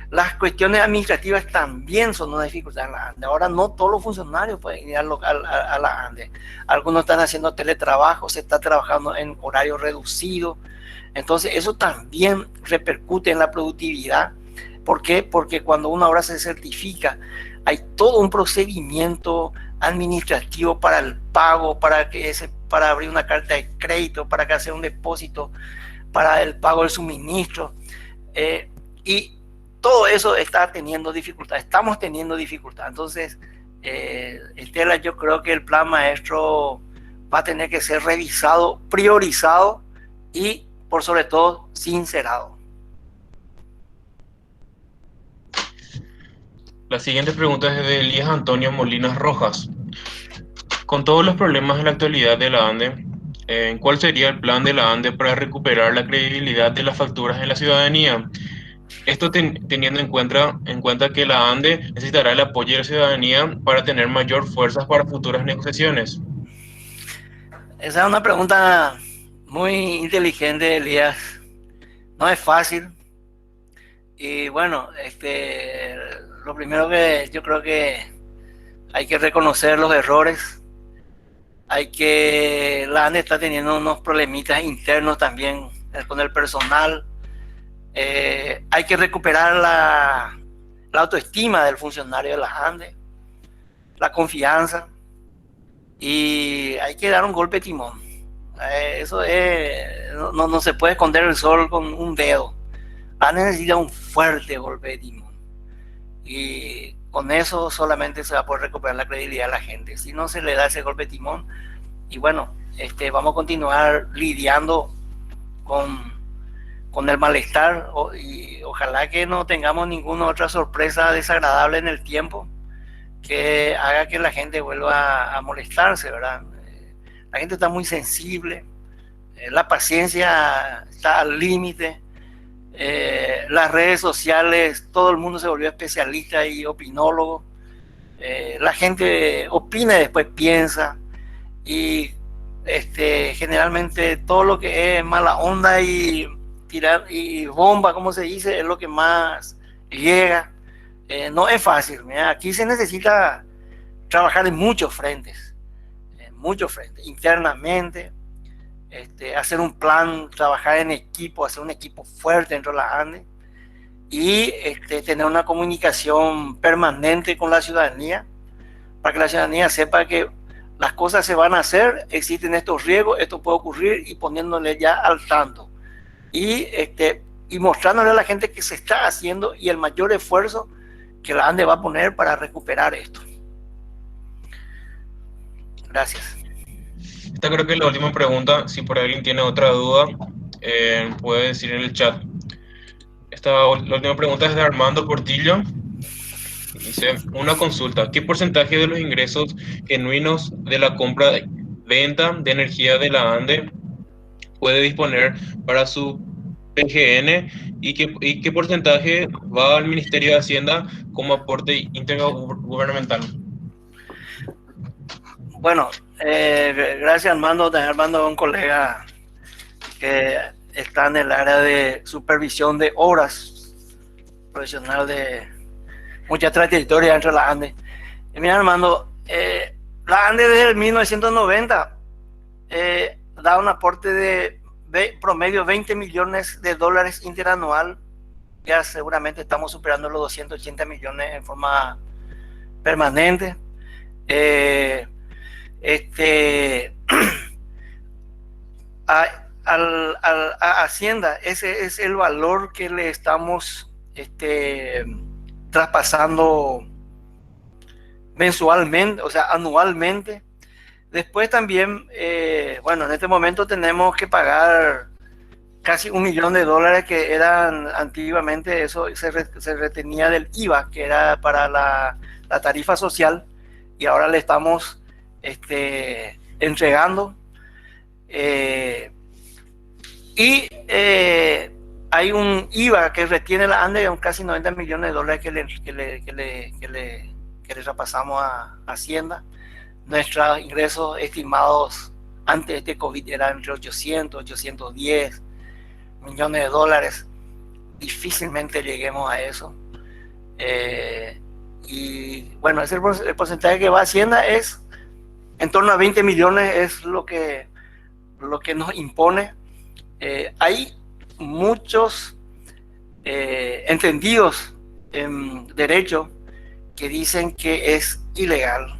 Las cuestiones administrativas también son una dificultad en la ANDE. Ahora no todos los funcionarios pueden ir a la ANDE. Algunos están haciendo teletrabajo, se está trabajando en horario reducido. Entonces eso también repercute en la productividad. ¿Por qué? Porque cuando una obra se certifica, hay todo un procedimiento administrativo para el pago, para abrir una carta de crédito, para que hacer un depósito, para el pago del suministro. Y todo eso está teniendo dificultad, estamos teniendo dificultad. Entonces, Estela, yo creo que el plan maestro va a tener que ser revisado, priorizado y, por sobre todo, sincerado. La siguiente pregunta es de Elías Antonio Molinas Rojas. Con todos los problemas en la actualidad de la ANDE, ¿cuál sería el plan de la ANDE para recuperar la credibilidad de las facturas en la ciudadanía? Esto teniendo en cuenta que la ANDE necesitará el apoyo de la ciudadanía para tener mayor fuerza para futuras negociaciones. Esa es una pregunta muy inteligente, Elías. No es fácil. Y bueno, lo primero que yo creo que hay que reconocer los errores. La ANDE está teniendo unos problemitas internos también con el personal. Hay que recuperar la autoestima del funcionario de la ANDE, la confianza, y hay que dar un golpe de timón. Eso es, no se puede esconder el sol con un dedo. La ANDE necesita un fuerte golpe de timón. Y con eso solamente se va a poder recuperar la credibilidad de la gente. Si no se le da ese golpe de timón, y bueno, vamos a continuar lidiando con el malestar, y ojalá que no tengamos ninguna otra sorpresa desagradable en el tiempo que haga que la gente vuelva a molestarse, ¿verdad? La gente está muy sensible, la paciencia está al límite. Las redes sociales, todo el mundo se volvió especialista y opinólogo. La gente opina y después piensa, y generalmente todo lo que es mala onda y tirar y bomba, como se dice, es lo que más llega. No es fácil. Mira, aquí se necesita trabajar en muchos frentes, internamente. Hacer un plan, trabajar en equipo, hacer un equipo fuerte dentro de la ANDE, y tener una comunicación permanente con la ciudadanía, para que la ciudadanía sepa que las cosas se van a hacer, existen estos riesgos, esto puede ocurrir, y poniéndole ya al tanto, y mostrándole a la gente que se está haciendo y el mayor esfuerzo que la ANDE va a poner para recuperar esto. Gracias. Esta creo que es la última pregunta. Si por alguien tiene otra duda, puede decir en el chat. La última pregunta es de Armando Portillo. Dice, una consulta. ¿Qué porcentaje de los ingresos genuinos de la compra-venta de energía de la ANDE puede disponer para su PGN, y qué porcentaje va al Ministerio de Hacienda como aporte intergubernamental? Bueno, gracias Armando. Armando es un colega que está en el área de supervisión de obras, profesional de mucha trayectoria dentro de la ANDE. Y mira, Armando, la ANDE desde el 1990 da un aporte de promedio 20 millones de dólares interanual. Ya seguramente estamos superando los 280 millones en forma permanente. A Hacienda, ese es el valor que le estamos traspasando mensualmente, o sea, anualmente. Después también, bueno, en este momento tenemos que pagar casi $1 millón que eran antiguamente, eso se retenía del IVA, que era para la tarifa social, y ahora le estamos entregando. Hay un IVA que retiene la ANDE de casi $90 millones que le repasamos a Hacienda. Nuestros ingresos estimados antes de este COVID eran entre 800, 810 millones de dólares. Difícilmente lleguemos a eso. Y bueno, el porcentaje que va a Hacienda es en torno a 20 millones, es lo que nos impone. Hay muchos entendidos en derecho que dicen que es ilegal,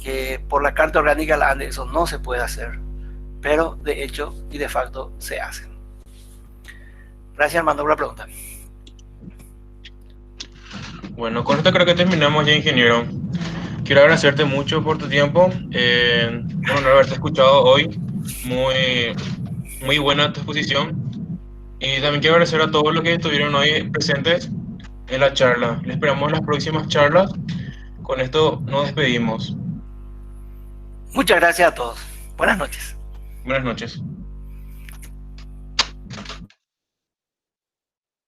que por la Carta Orgánica de la ANDE eso no se puede hacer, pero de hecho y de facto se hace. Gracias, Armando, por la pregunta. Bueno, con esto creo que terminamos ya, ingeniero. Quiero agradecerte mucho por tu tiempo, por haberte escuchado hoy. Muy buena tu exposición. Y también quiero agradecer a todos los que estuvieron hoy presentes en la charla. Les esperamos en las próximas charlas. Con esto nos despedimos. Muchas gracias a todos. Buenas noches. Buenas noches.